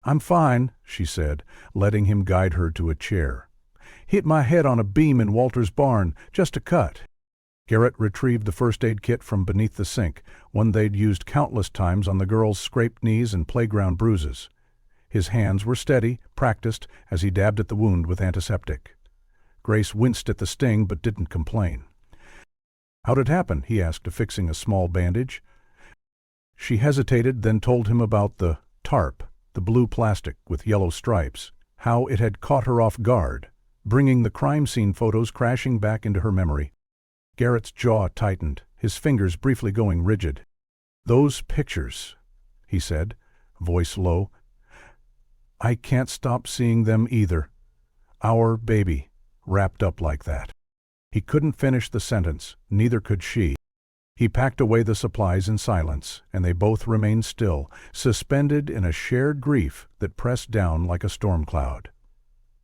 "I'm fine," she said, letting him guide her to a chair. "Hit my head on a beam in Walter's barn, just a cut." Garrett retrieved the first aid kit from beneath the sink, one they'd used countless times on the girl's scraped knees and playground bruises. His hands were steady, practiced, as he dabbed at the wound with antiseptic. Grace winced at the sting but didn't complain. "How'd it happen?" he asked, affixing a small bandage. She hesitated, then told him about the tarp, the blue plastic with yellow stripes, how it had caught her off guard, bringing the crime scene photos crashing back into her memory. Garrett's jaw tightened, his fingers briefly going rigid. "Those pictures," he said, voice low. "I can't stop seeing them either. Our baby, wrapped up like that." He couldn't finish the sentence, neither could she. He packed away the supplies in silence, and they both remained still, suspended in a shared grief that pressed down like a storm cloud.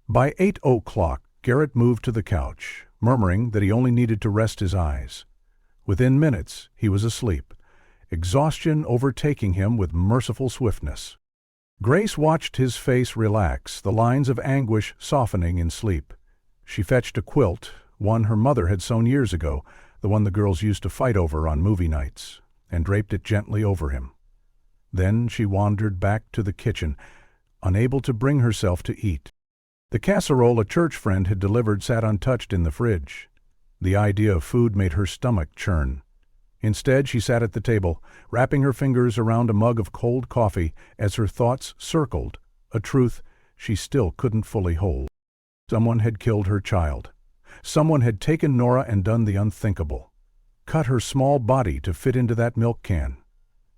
By 8:00, Garrett moved to the couch, murmuring that he only needed to rest his eyes. Within minutes, he was asleep, exhaustion overtaking him with merciful swiftness. Grace watched his face relax, the lines of anguish softening in sleep. She fetched a quilt, one her mother had sewn years ago, the one the girls used to fight over on movie nights, and draped it gently over him. Then she wandered back to the kitchen, unable to bring herself to eat. The casserole a church friend had delivered sat untouched in the fridge. The idea of food made her stomach churn. Instead, she sat at the table, wrapping her fingers around a mug of cold coffee as her thoughts circled, a truth she still couldn't fully hold. Someone had killed her child. Someone had taken Nora and done the unthinkable. Cut her small body to fit into that milk can.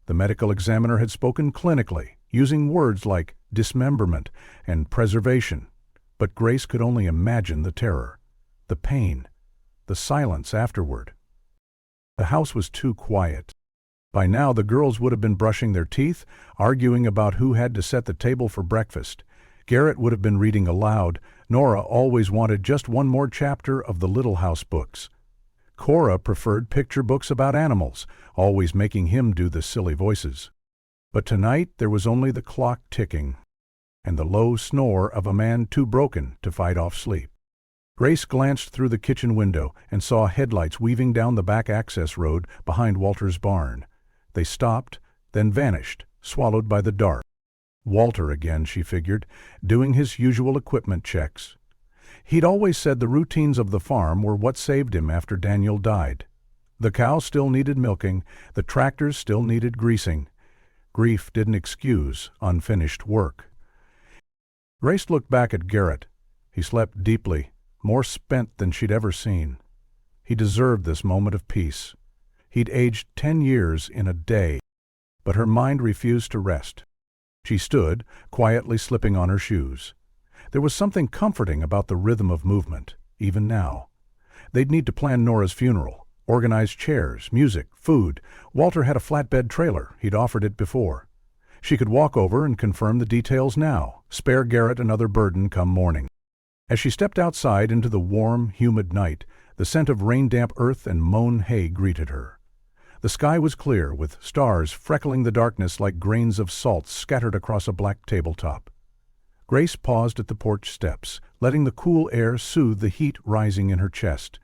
The medical examiner had spoken clinically, using words like dismemberment and preservation. But Grace could only imagine the terror, the pain, the silence afterward. The house was too quiet. By now the girls would have been brushing their teeth, arguing about who had to set the table for breakfast. Garrett would have been reading aloud. Nora always wanted just one more chapter of the Little House books. Cora preferred picture books about animals, always making him do the silly voices. But tonight there was only the clock ticking, and the low snore of a man too broken to fight off sleep. Grace glanced through the kitchen window and saw headlights weaving down the back access road behind Walter's barn. They stopped, then vanished, swallowed by the dark. Walter again, she figured, doing his usual equipment checks. He'd always said the routines of the farm were what saved him after Daniel died. The cow still needed milking, the tractors still needed greasing. Grief didn't excuse unfinished work. Grace looked back at Garrett. He slept deeply, more spent than she'd ever seen. He deserved this moment of peace. He'd aged 10 years in a day, but her mind refused to rest. She stood, quietly slipping on her shoes. There was something comforting about the rhythm of movement, even now. They'd need to plan Nora's funeral, organize chairs, music, food. Walter had a flatbed trailer. He'd offered it before. She could walk over and confirm the details now, spare Garrett another burden come morning. As she stepped outside into the warm, humid night, the scent of rain-damp earth and mown hay greeted her. The sky was clear, with stars freckling the darkness like grains of salt scattered across a black tabletop. Grace paused at the porch steps, letting the cool air soothe the heat rising in her chest.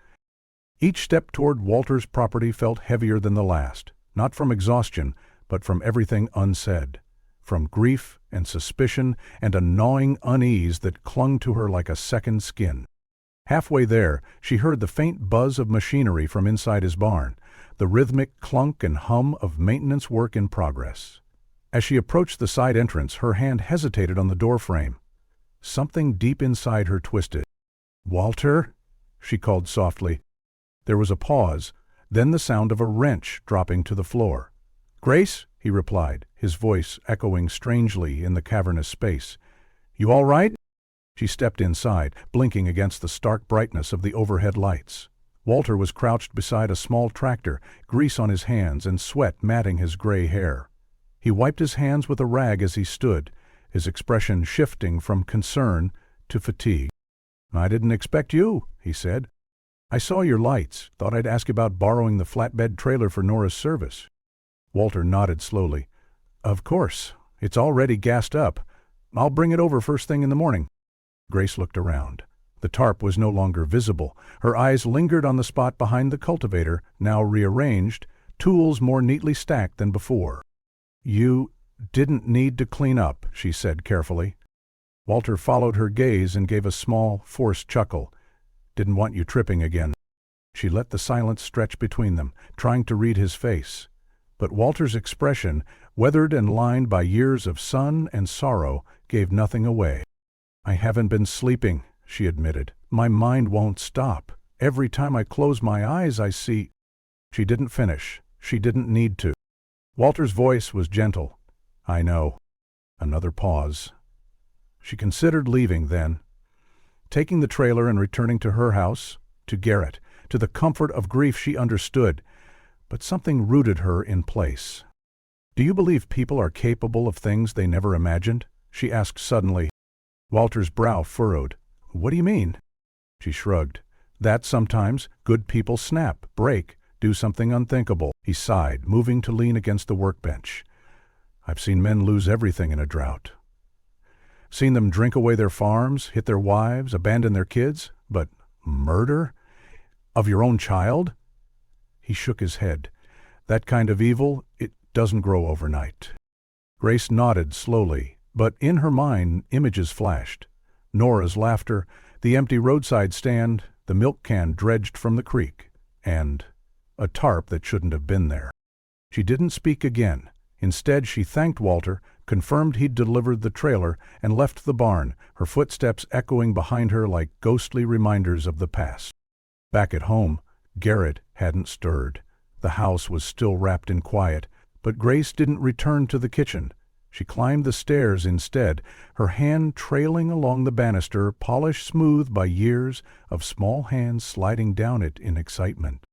Each step toward Walter's property felt heavier than the last, not from exhaustion, but from everything unsaid, from grief and suspicion and a gnawing unease that clung to her like a second skin. Halfway there, she heard the faint buzz of machinery from inside his barn, the rhythmic clunk and hum of maintenance work in progress. As she approached the side entrance, her hand hesitated on the doorframe. Something deep inside her twisted. "Walter?" she called softly. There was a pause, then the sound of a wrench dropping to the floor. "Grace?" he replied, his voice echoing strangely in the cavernous space. "You all right?" She stepped inside, blinking against the stark brightness of the overhead lights. Walter was crouched beside a small tractor, grease on his hands and sweat matting his gray hair. He wiped his hands with a rag as he stood, his expression shifting from concern to fatigue. "I didn't expect you," he said. "I saw your lights, thought I'd ask about borrowing the flatbed trailer for Nora's service." Walter nodded slowly. "Of course. It's already gassed up. I'll bring it over first thing in the morning." Grace looked around. The tarp was no longer visible. Her eyes lingered on the spot behind the cultivator, now rearranged, tools more neatly stacked than before. "You didn't need to clean up," she said carefully. Walter followed her gaze and gave a small, forced chuckle. "Didn't want you tripping again." She let the silence stretch between them, trying to read his face. But Walter's expression, weathered and lined by years of sun and sorrow, gave nothing away. "I haven't been sleeping," she admitted. "My mind won't stop. Every time I close my eyes, I see—" She didn't finish. She didn't need to. Walter's voice was gentle. "I know." Another pause. She considered leaving then, taking the trailer and returning to her house, to Garrett, to the comfort of grief she understood, but something rooted her in place. "Do you believe people are capable of things they never imagined?" she asked suddenly. Walter's brow furrowed. "What do you mean?" She shrugged. "That sometimes good people snap, break, do something unthinkable." He sighed, moving to lean against the workbench. "I've seen men lose everything in a drought. Seen them drink away their farms, hit their wives, abandon their kids, but murder? Of your own child?" He shook his head. "That kind of evil, it doesn't grow overnight." Grace nodded slowly, but in her mind images flashed. Nora's laughter, the empty roadside stand, the milk can dredged from the creek, and a tarp that shouldn't have been there. She didn't speak again. Instead, she thanked Walter, confirmed he'd delivered the trailer, and left the barn, her footsteps echoing behind her like ghostly reminders of the past. Back at home, Garrett hadn't stirred. The house was still wrapped in quiet, but Grace didn't return to the kitchen. She climbed the stairs instead, her hand trailing along the banister, polished smooth by years of small hands sliding down it in excitement.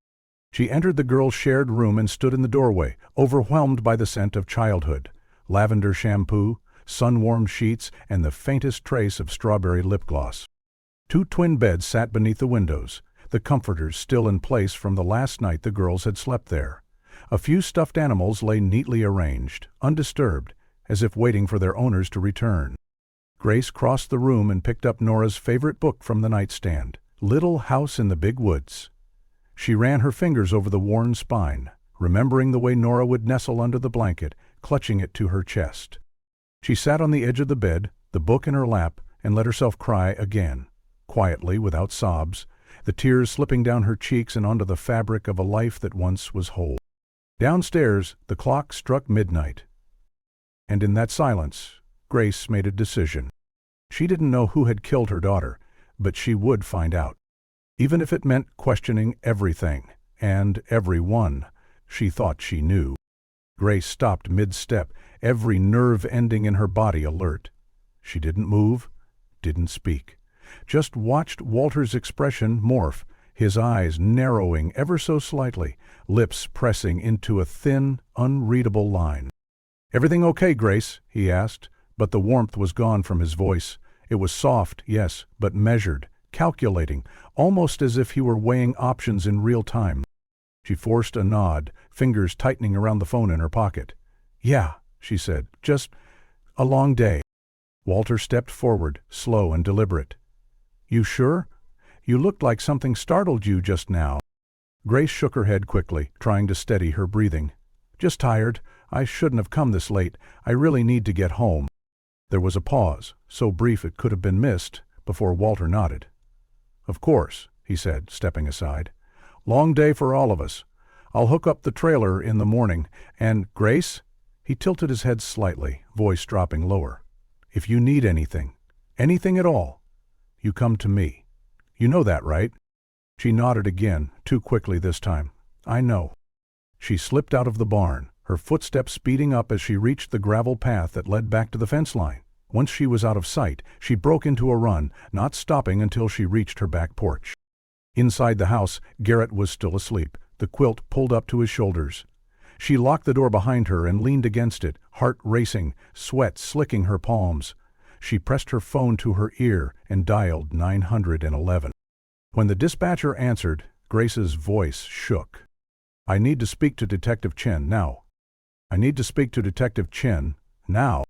She entered the girls' shared room and stood in the doorway, overwhelmed by the scent of childhood. Lavender shampoo, sun-warmed sheets, and the faintest trace of strawberry lip gloss. 2 twin beds sat beneath the windows, the comforters still in place from the last night the girls had slept there. A few stuffed animals lay neatly arranged, undisturbed, as if waiting for their owners to return. Grace crossed the room and picked up Nora's favorite book from the nightstand, Little House in the Big Woods. She ran her fingers over the worn spine, remembering the way Nora would nestle under the blanket, clutching it to her chest. She sat on the edge of the bed, the book in her lap, and let herself cry again, quietly, without sobs, the tears slipping down her cheeks and onto the fabric of a life that once was whole. Downstairs, the clock struck midnight. And in that silence, Grace made a decision. She didn't know who had killed her daughter, but she would find out. Even if it meant questioning everything, and everyone she thought she knew. Grace stopped mid-step, every nerve ending in her body alert. She didn't move, didn't speak. Just watched Walter's expression morph, his eyes narrowing ever so slightly, lips pressing into a thin, unreadable line. "Everything okay, Grace?" he asked, but the warmth was gone from his voice. It was soft, yes, but measured, calculating, almost as if he were weighing options in real time. She forced a nod, fingers tightening around the phone in her pocket. "Yeah," she said, "just a long day." Walter stepped forward, slow and deliberate. "You sure? You looked like something startled you just now." Grace shook her head quickly, trying to steady her breathing. "Just tired. I shouldn't have come this late. I really need to get home." There was a pause, so brief it could have been missed, before Walter nodded. "Of course," he said, stepping aside. "Long day for all of us. I'll hook up the trailer in the morning, and, Grace," he tilted his head slightly, voice dropping lower, "if you need anything at all, you come to me. You know that, right?" She nodded again, too quickly this time. "I know." She slipped out of the barn, her footsteps speeding up as she reached the gravel path that led back to the fence line. Once she was out of sight, she broke into a run, not stopping until she reached her back porch. Inside the house, Garrett was still asleep, the quilt pulled up to his shoulders. She locked the door behind her and leaned against it, heart racing, sweat slicking her palms. She pressed her phone to her ear and dialed 911. When the dispatcher answered, Grace's voice shook. "I need to speak to Detective Chen now." "I need to speak to Detective Chen now."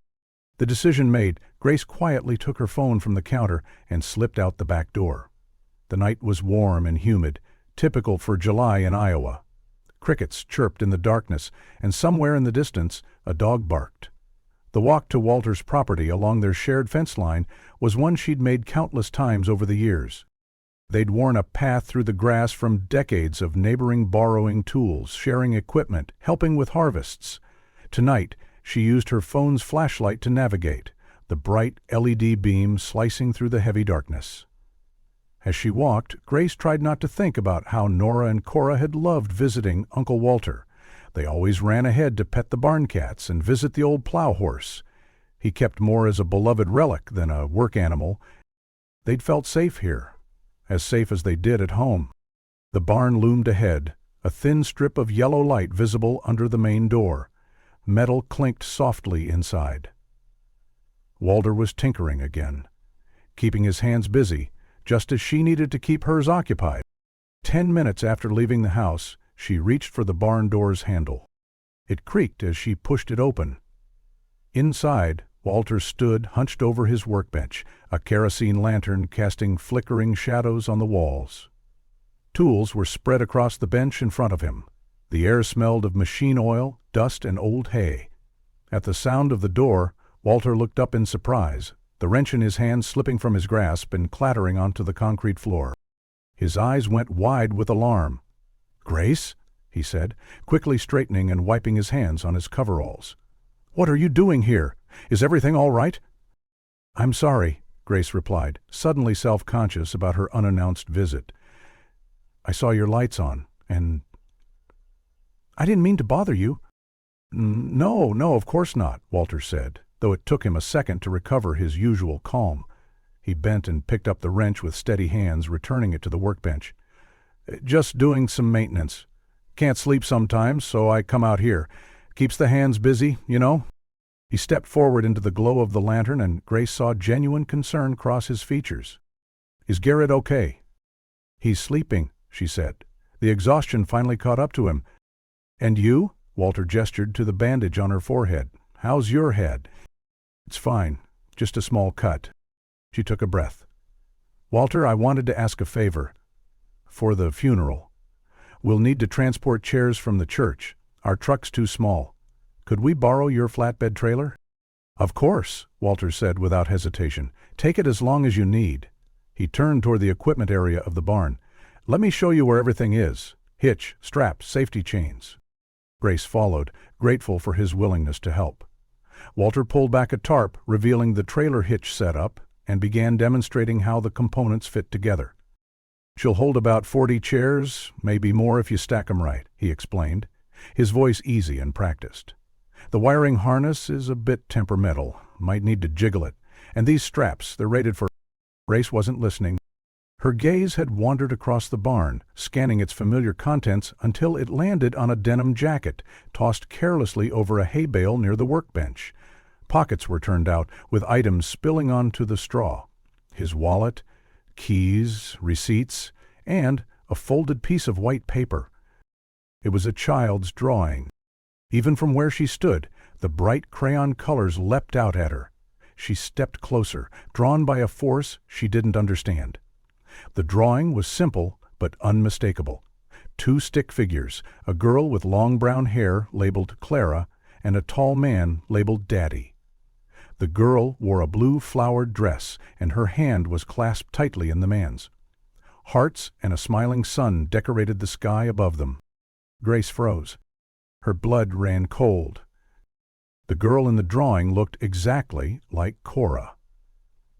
The decision made, Grace quietly took her phone from the counter and slipped out the back door. The night was warm and humid, typical for July in Iowa. Crickets chirped in the darkness, and somewhere in the distance, a dog barked. The walk to Walter's property along their shared fence line was one she'd made countless times over the years. They'd worn a path through the grass from decades of neighboring borrowing tools, sharing equipment, helping with harvests. Tonight, she used her phone's flashlight to navigate, the bright LED beam slicing through the heavy darkness. As she walked, Grace tried not to think about how Nora and Cora had loved visiting Uncle Walter. They always ran ahead to pet the barn cats and visit the old plow horse. He kept more as a beloved relic than a work animal. They'd felt safe here, as safe as they did at home. The barn loomed ahead, a thin strip of yellow light visible under the main door. Metal clinked softly inside. Walter was tinkering again, keeping his hands busy, just as she needed to keep hers occupied. 10 minutes after leaving the house, she reached for the barn door's handle. It creaked as she pushed it open. Inside, Walter stood hunched over his workbench, a kerosene lantern casting flickering shadows on the walls. Tools were spread across the bench in front of him. The air smelled of machine oil, dust, and old hay. At the sound of the door, Walter looked up in surprise, the wrench in his hand slipping from his grasp and clattering onto the concrete floor. His eyes went wide with alarm. "Grace?" he said, quickly straightening and wiping his hands on his coveralls. "What are you doing here? Is everything all right?" "I'm sorry," Grace replied, suddenly self-conscious about her unannounced visit. "I saw your lights on, and I didn't mean to bother you." No, of course not," Walter said, though it took him a second to recover his usual calm. He bent and picked up the wrench with steady hands, returning it to the workbench. "Just doing some maintenance. Can't sleep sometimes, so I come out here. Keeps the hands busy, you know." He stepped forward into the glow of the lantern, and Grace saw genuine concern cross his features. "Is Garrett okay?" "He's sleeping," she said. The exhaustion finally caught up to him. "And you?" Walter gestured to the bandage on her forehead. "How's your head?" "It's fine. Just a small cut." She took a breath. "Walter, I wanted to ask a favor. For the funeral. We'll need to transport chairs from the church. Our truck's too small. Could we borrow your flatbed trailer?" "Of course," Walter said without hesitation. "Take it as long as you need." He turned toward the equipment area of the barn. "Let me show you where everything is. Hitch, straps, safety chains." Grace followed, grateful for his willingness to help. Walter pulled back a tarp, revealing the trailer hitch setup, and began demonstrating how the components fit together. "She'll hold about 40 chairs, maybe more if you stack 'em right," he explained, his voice easy and practiced. "The wiring harness is a bit temperamental, might need to jiggle it, and these straps, they're rated for—" Grace wasn't listening. Her gaze had wandered across the barn, scanning its familiar contents until it landed on a denim jacket, tossed carelessly over a hay bale near the workbench. Pockets were turned out, with items spilling onto the straw. His wallet, keys, receipts, and a folded piece of white paper. It was a child's drawing. Even from where she stood, the bright crayon colors leapt out at her. She stepped closer, drawn by a force she didn't understand. The drawing was simple but unmistakable. 2 stick figures, a girl with long brown hair labeled Clara, and a tall man labeled Daddy. The girl wore a blue flowered dress, and her hand was clasped tightly in the man's. Hearts and a smiling sun decorated the sky above them. Grace froze. Her blood ran cold. The girl in the drawing looked exactly like Cora.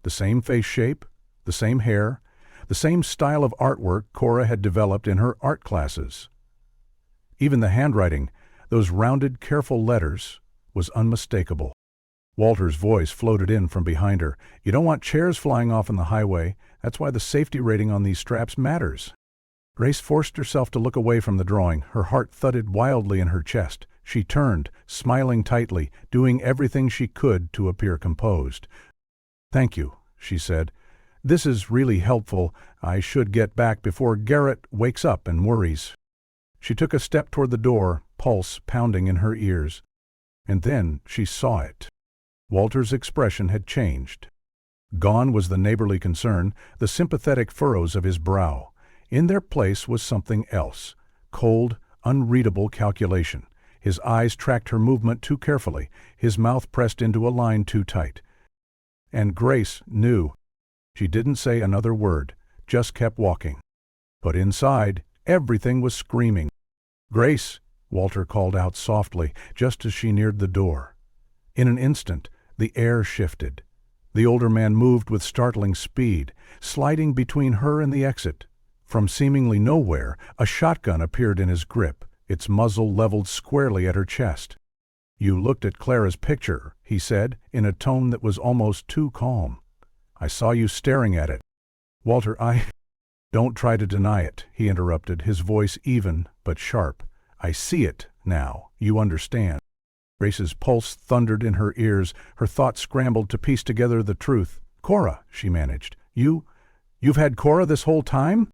The same face shape, the same hair, the same style of artwork Cora had developed in her art classes. Even the handwriting, those rounded, careful letters, was unmistakable. Walter's voice floated in from behind her. "You don't want chairs flying off on the highway. That's why the safety rating on these straps matters." Grace forced herself to look away from the drawing. Her heart thudded wildly in her chest. She turned, smiling tightly, doing everything she could to appear composed. "Thank you," she said. "This is really helpful. I should get back before Garrett wakes up and worries." She took a step toward the door, pulse pounding in her ears. And then she saw it. Walter's expression had changed. Gone was the neighborly concern, the sympathetic furrows of his brow. In their place was something else, cold, unreadable calculation. His eyes tracked her movement too carefully, his mouth pressed into a line too tight. And Grace knew. She didn't say another word, just kept walking. But inside, everything was screaming. "Grace!" Walter called out softly, just as she neared the door. In an instant, the air shifted. The older man moved with startling speed, sliding between her and the exit. From seemingly nowhere, a shotgun appeared in his grip, its muzzle leveled squarely at her chest. "You looked at Clara's picture," he said, in a tone that was almost too calm. "I saw you staring at it." "Walter, Don't try to deny it," he interrupted, his voice even but sharp. "I see it now. You understand." Grace's pulse thundered in her ears, her thoughts scrambled to piece together the truth. "Cora," she managed. You've had Cora this whole time?"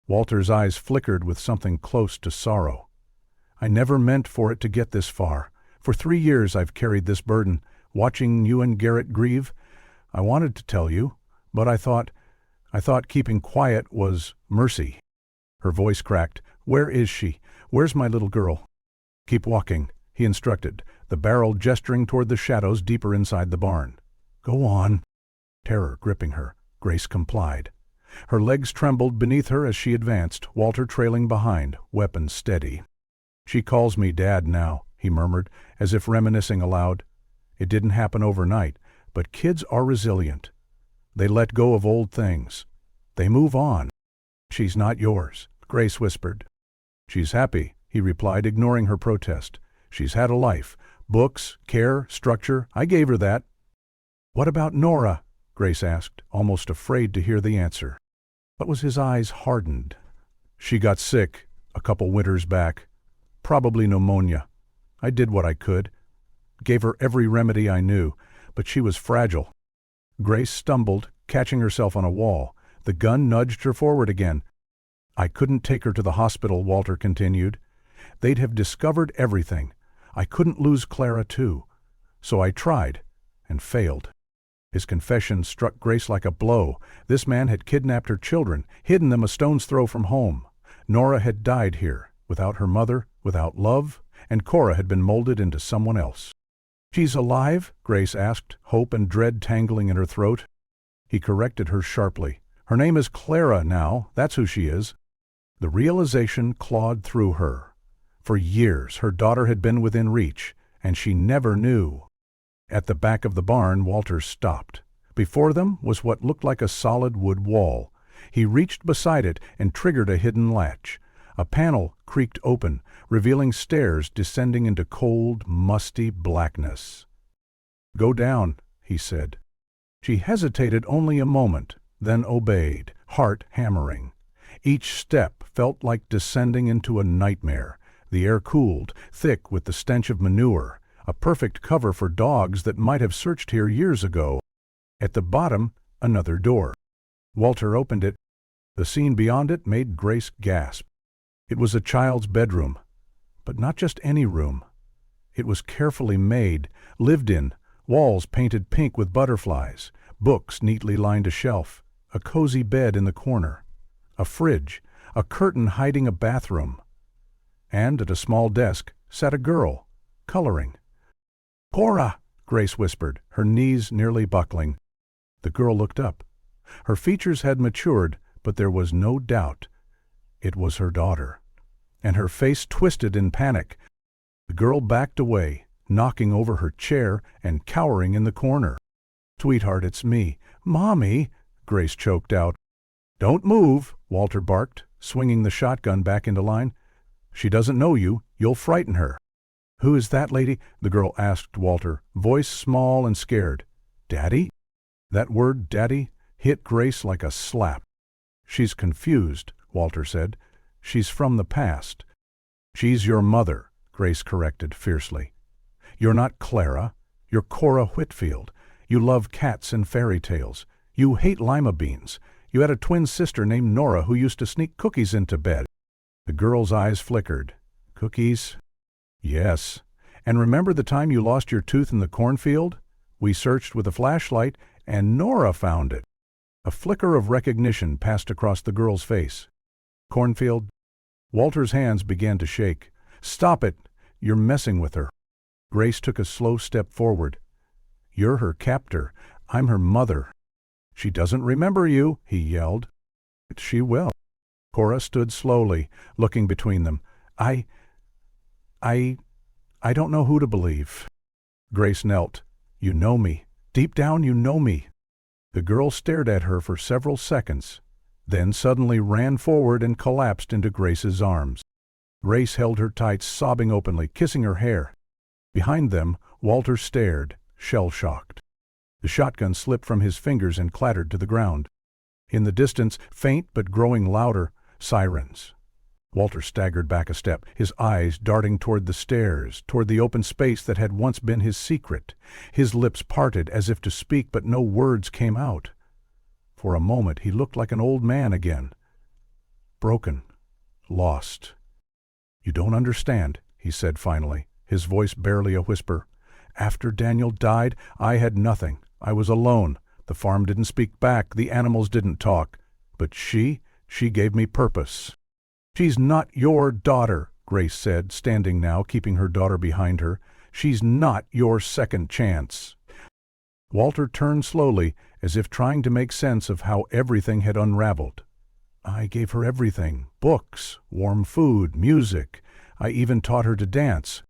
Walter's eyes flickered with something close to sorrow. "I never meant for it to get this far. For 3 years I've carried this burden, watching you and Garrett grieve. I wanted to tell you, but I thought keeping quiet was mercy." Her voice cracked. "Where is she? Where's my little girl?" "Keep walking," he instructed, the barrel gesturing toward the shadows deeper inside the barn. "Go on." Terror gripping her, Grace complied. Her legs trembled beneath her as she advanced, Walter trailing behind, weapon steady. "She calls me Dad now," he murmured, as if reminiscing aloud. "It didn't happen overnight, but kids are resilient. They let go of old things. They move on." "She's not yours," Grace whispered. "She's happy," he replied, ignoring her protest. "She's had a life. Books, care, structure. I gave her that." "What about Nora?" Grace asked, almost afraid to hear the answer. But was his eyes hardened? "She got sick a couple winters back. Probably pneumonia. I did what I could. Gave her every remedy I knew, but she was fragile." Grace stumbled, catching herself on a wall. The gun nudged her forward again. "I couldn't take her to the hospital," Walter continued. "They'd have discovered everything. I couldn't lose Clara, too. So I tried, and failed." His confession struck Grace like a blow. This man had kidnapped her children, hidden them a stone's throw from home. Nora had died here, without her mother, without love, and Cora had been molded into someone else. "She's alive?" Grace asked, hope and dread tangling in her throat. He corrected her sharply. "Her name is Clara now, that's who she is." The realization clawed through her. For years her daughter had been within reach, and she never knew. At the back of the barn, Walter stopped. Before them was what looked like a solid wood wall. He reached beside it and triggered a hidden latch. A panel creaked open, revealing stairs descending into cold, musty blackness. "Go down," he said. She hesitated only a moment, then obeyed, heart hammering. Each step felt like descending into a nightmare. The air cooled, thick with the stench of manure, a perfect cover for dogs that might have searched here years ago. At the bottom, another door. Walter opened it. The scene beyond it made Grace gasp. It was a child's bedroom, but not just any room. It was carefully made, lived in, walls painted pink with butterflies, books neatly lined a shelf, a cozy bed in the corner, a fridge, a curtain hiding a bathroom. And at a small desk sat a girl, coloring. "Cora!" Grace whispered, her knees nearly buckling. The girl looked up. Her features had matured, but there was no doubt. It was her daughter. And her face twisted in panic. The girl backed away, knocking over her chair and cowering in the corner. "Sweetheart, it's me." "Mommy," Grace choked out. "Don't move," Walter barked, swinging the shotgun back into line. "She doesn't know you. You'll frighten her." "Who is that lady?" the girl asked Walter, voice small and scared. "Daddy?" That word, Daddy, hit Grace like a slap. "She's confused," Walter said. "She's from the past." "She's your mother," Grace corrected fiercely. "You're not Clara. You're Cora Whitfield. You love cats and fairy tales. You hate lima beans. You had a twin sister named Nora who used to sneak cookies into bed." The girl's eyes flickered. "Cookies?" "Yes. And remember the time you lost your tooth in the cornfield? We searched with a flashlight, and Nora found it." A flicker of recognition passed across the girl's face. "Cornfield?" Walter's hands began to shake. "Stop it! You're messing with her." Grace took a slow step forward. "You're her captor. I'm her mother." "She doesn't remember you," he yelled. "She will." Cora stood slowly, looking between them. I don't know who to believe." Grace knelt. "You know me. Deep down you know me." The girl stared at her for several seconds, then suddenly ran forward and collapsed into Grace's arms. Grace held her tight, sobbing openly, kissing her hair. Behind them, Walter stared, shell-shocked. The shotgun slipped from his fingers and clattered to the ground. In the distance, faint but growing louder, sirens. Walter staggered back a step, his eyes darting toward the stairs, toward the open space that had once been his secret. His lips parted as if to speak, but no words came out. For a moment he looked like an old man again. Broken. Lost. "You don't understand," he said finally, his voice barely a whisper. "After Daniel died, I had nothing. I was alone. The farm didn't speak back, the animals didn't talk. But she gave me purpose." "She's not your daughter," Grace said, standing now, keeping her daughter behind her. She's not your second chance." Walter turned slowly, as if trying to make sense of how everything had unraveled. "I gave her everything. Books, warm food, music. I even taught her to dance."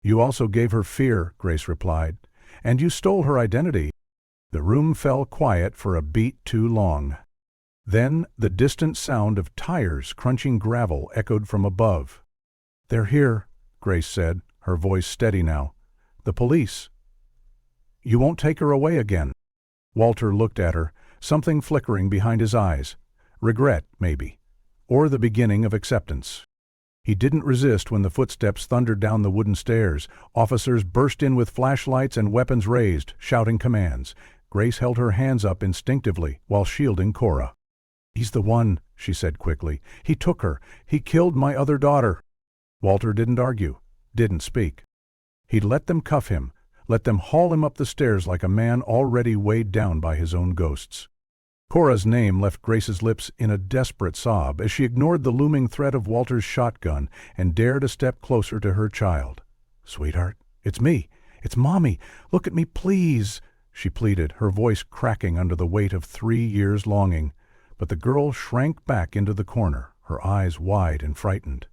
"You also gave her fear," Grace replied. "And you stole her identity." The room fell quiet for a beat too long. Then the distant sound of tires crunching gravel echoed from above. "They're here," Grace said, her voice steady now. "The police." "You won't take her away again?" Walter looked at her, something flickering behind his eyes. Regret, maybe. Or the beginning of acceptance. He didn't resist when the footsteps thundered down the wooden stairs. Officers burst in with flashlights and weapons raised, shouting commands. Grace held her hands up instinctively while shielding Cora. "He's the one," she said quickly. "He took her. He killed my other daughter." Walter didn't argue, didn't speak. He'd let them cuff him, let them haul him up the stairs like a man already weighed down by his own ghosts. Cora's name left Grace's lips in a desperate sob as she ignored the looming threat of Walter's shotgun and dared a step closer to her child. "Sweetheart, it's me. It's Mommy. Look at me, please," she pleaded, her voice cracking under the weight of 3 years' longing. But the girl shrank back into the corner, her eyes wide and frightened.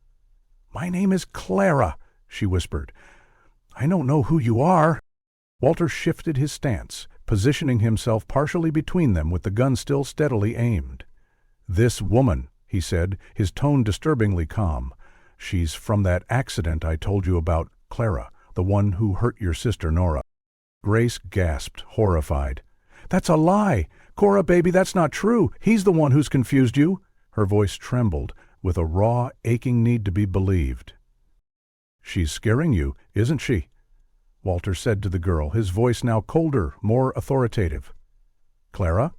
"My name is Clara," she whispered. "I don't know who you are." Walter shifted his stance, positioning himself partially between them with the gun still steadily aimed. "This woman," he said, his tone disturbingly calm. "She's from that accident I told you about, Clara, the one who hurt your sister Nora." Grace gasped, horrified. "That's a lie! Cora, baby, that's not true! He's the one who's confused you!" Her voice trembled, with a raw, aching need to be believed. "She's scaring you, isn't she?" Walter said to the girl, his voice now colder, more authoritative. "Clara,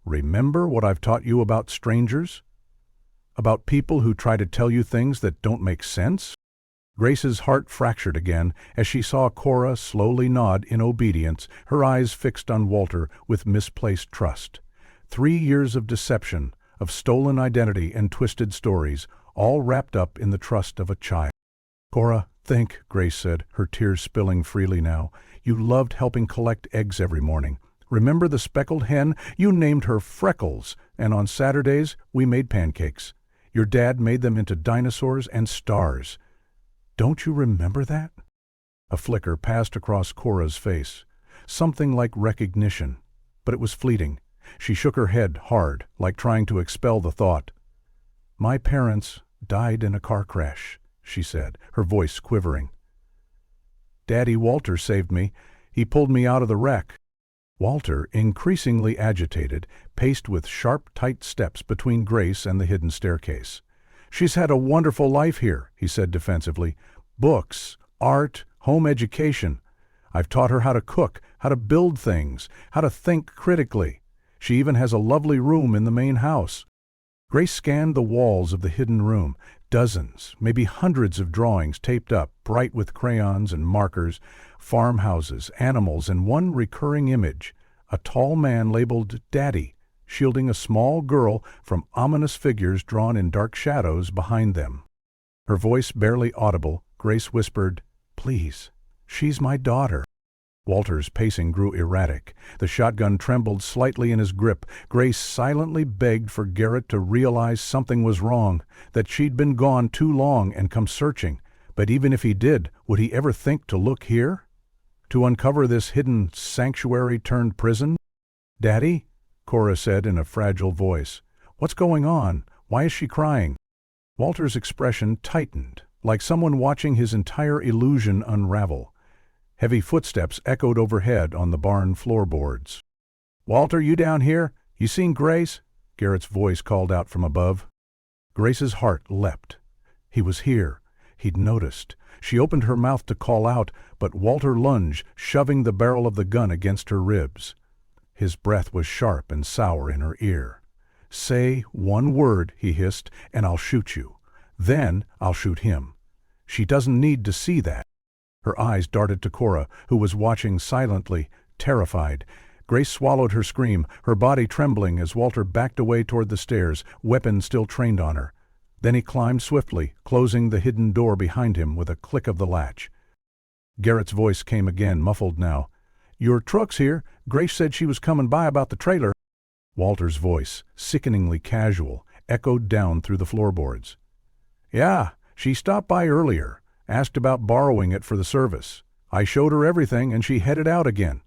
remember what I've taught you about strangers? About people who try to tell you things that don't make sense?" Grace's heart fractured again as she saw Cora slowly nod in obedience, her eyes fixed on Walter with misplaced trust. 3 years of deception, of stolen identity and twisted stories, all wrapped up in the trust of a child. "Cora, think," Grace said, her tears spilling freely now. "You loved helping collect eggs every morning. Remember the speckled hen? You named her Freckles, and on Saturdays we made pancakes. Your dad made them into dinosaurs and stars. Don't you remember that?" A flicker passed across Cora's face, something like recognition, but it was fleeting. She shook her head hard, like trying to expel the thought. "My parents died in a car crash," she said, her voice quivering. "Daddy Walter saved me. He pulled me out of the wreck." Walter, increasingly agitated, paced with sharp, tight steps between Grace and the hidden staircase. "She's had a wonderful life here," he said defensively. "Books, art, home education. I've taught her how to cook, how to build things, how to think critically. She even has a lovely room in the main house." Grace scanned the walls of the hidden room. Dozens, maybe hundreds of drawings taped up, bright with crayons and markers, farmhouses, animals, and one recurring image, a tall man labeled Daddy, shielding a small girl from ominous figures drawn in dark shadows behind them. Her voice barely audible, Grace whispered, "Please, she's my daughter." Walter's pacing grew erratic. The shotgun trembled slightly in his grip. Grace silently begged for Garrett to realize something was wrong, that she'd been gone too long and come searching. But even if he did, would he ever think to look here? To uncover this hidden sanctuary-turned-prison? "Daddy?" Cora said in a fragile voice. "What's going on? Why is she crying?" Walter's expression tightened, like someone watching his entire illusion unravel. Heavy footsteps echoed overhead on the barn floorboards. "Walter, you down here? You seen Grace?" Garrett's voice called out from above. Grace's heart leapt. He was here. He'd noticed. She opened her mouth to call out, but Walter lunged, shoving the barrel of the gun against her ribs. His breath was sharp and sour in her ear. "Say one word," he hissed, "and I'll shoot you. Then I'll shoot him. She doesn't need to see that." Her eyes darted to Cora, who was watching silently, terrified. Grace swallowed her scream, her body trembling as Walter backed away toward the stairs, weapon still trained on her. Then he climbed swiftly, closing the hidden door behind him with a click of the latch. Garrett's voice came again, muffled now. "Your truck's here. Grace said she was coming by about the trailer." Walter's voice, sickeningly casual, echoed down through the floorboards. "Yeah, she stopped by earlier, asked about borrowing it for the service. I showed her everything and she headed out again.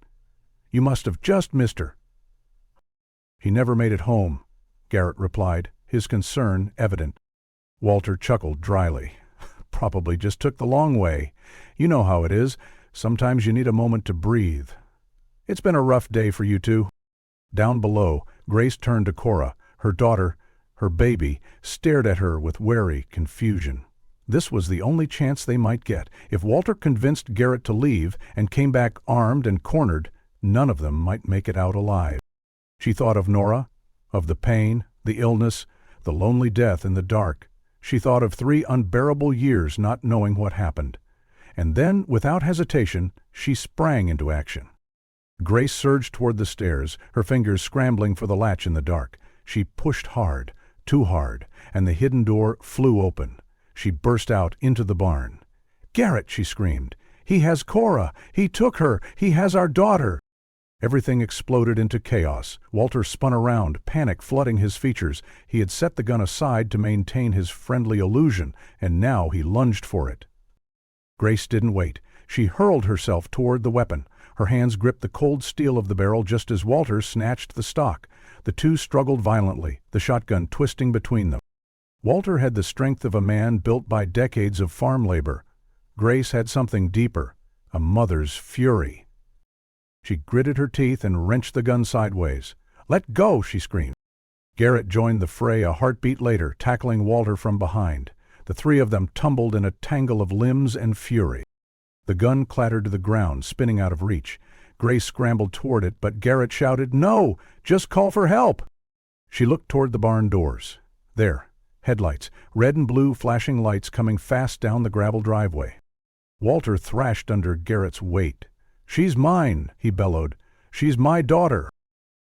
You must have just missed her." "He never made it home," Garrett replied, his concern evident. Walter chuckled dryly. "Probably just took the long way. You know how it is. Sometimes you need a moment to breathe. It's been a rough day for you two." Down below, Grace turned to Cora. Her daughter, her baby, stared at her with wary confusion. This was the only chance they might get. If Walter convinced Garrett to leave and came back armed and cornered, none of them might make it out alive. She thought of Nora, of the pain, the illness, the lonely death in the dark. She thought of 3 unbearable years not knowing what happened. And then, without hesitation, she sprang into action. Grace surged toward the stairs, her fingers scrambling for the latch in the dark. She pushed hard, too hard, and the hidden door flew open. She burst out into the barn. "Garrett!" she screamed. "He has Cora! He took her! He has our daughter!" Everything exploded into chaos. Walter spun around, panic flooding his features. He had set the gun aside to maintain his friendly illusion, and now he lunged for it. Grace didn't wait. She hurled herself toward the weapon. Her hands gripped the cold steel of the barrel just as Walter snatched the stock. The two struggled violently, the shotgun twisting between them. Walter had the strength of a man built by decades of farm labor. Grace had something deeper, a mother's fury. She gritted her teeth and wrenched the gun sideways. "Let go!" she screamed. Garrett joined the fray a heartbeat later, tackling Walter from behind. The 3 of them tumbled in a tangle of limbs and fury. The gun clattered to the ground, spinning out of reach. Grace scrambled toward it, but Garrett shouted, "No! Just call for help!" She looked toward the barn doors. There, headlights, red and blue flashing lights coming fast down the gravel driveway. Walter thrashed under Garrett's weight. "She's mine," he bellowed. "She's my daughter."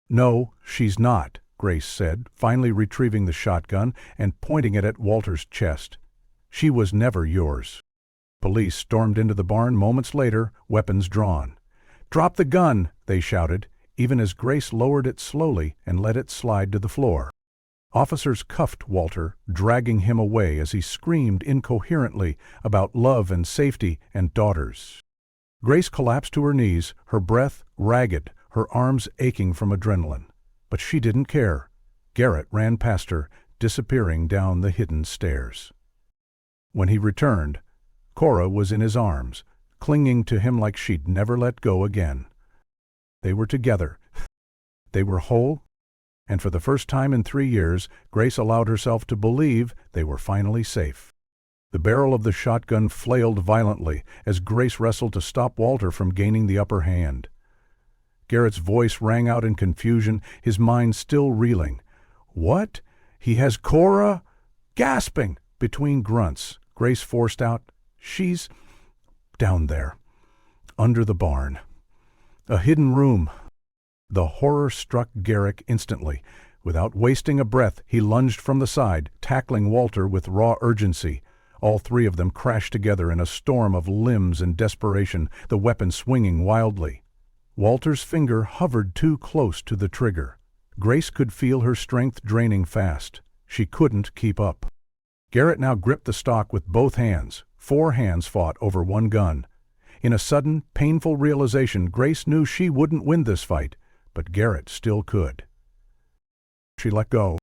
"No, she's not," Grace said, finally retrieving the shotgun and pointing it at Walter's chest. "She was never yours." Police stormed into the barn moments later, weapons drawn. "Drop the gun!" they shouted, even as Grace lowered it slowly and let it slide to the floor. Officers cuffed Walter, dragging him away as he screamed incoherently about love and safety and daughters. Grace collapsed to her knees, her breath ragged, her arms aching from adrenaline. But she didn't care. Garrett ran past her, disappearing down the hidden stairs. When he returned, Cora was in his arms, clinging to him like she'd never let go again. They were together. They were whole, and for the first time in 3 years, Grace allowed herself to believe they were finally safe. The barrel of the shotgun flailed violently as Grace wrestled to stop Walter from gaining the upper hand. Garrett's voice rang out in confusion, his mind still reeling. "What? He has Cora?" Gasping between grunts, Grace forced out, "She's down there, under the barn. A hidden room." The horror struck Garrett instantly. Without wasting a breath, he lunged from the side, tackling Walter with raw urgency. All 3 of them crashed together in a storm of limbs and desperation, the weapon swinging wildly. Walter's finger hovered too close to the trigger. Grace could feel her strength draining fast. She couldn't keep up. Garrett now gripped the stock with both hands. 4 hands fought over one gun. In a sudden, painful realization, Grace knew she wouldn't win this fight, but Garrett still could. She let go.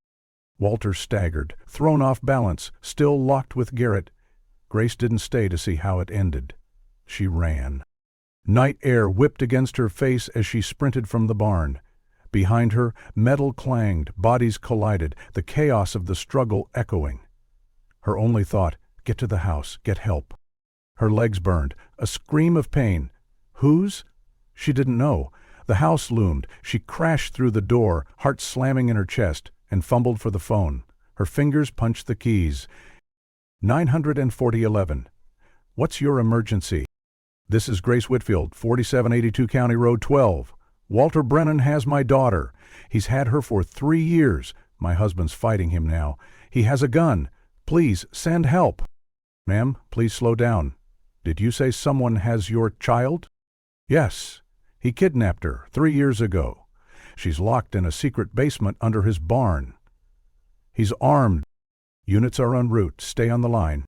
Walter staggered, thrown off balance, still locked with Garrett. Grace didn't stay to see how it ended. She ran. Night air whipped against her face as she sprinted from the barn. Behind her, metal clanged, bodies collided, the chaos of the struggle echoing. Her only thought, get to the house, get help. Her legs burned, a scream of pain. Whose? She didn't know. The house loomed. She crashed through the door, heart slamming in her chest, and fumbled for the phone. Her fingers punched the keys. 94011. What's your emergency? This is Grace Whitfield, 4782 County Road 12. Walter Brennan has my daughter. He's had her for 3 years. My husband's fighting him now. He has a gun. Please, send help. Ma'am, please slow down. Did you say someone has your child? Yes. He kidnapped her 3 years ago. She's locked in a secret basement under his barn. He's armed. Units are en route. Stay on the line.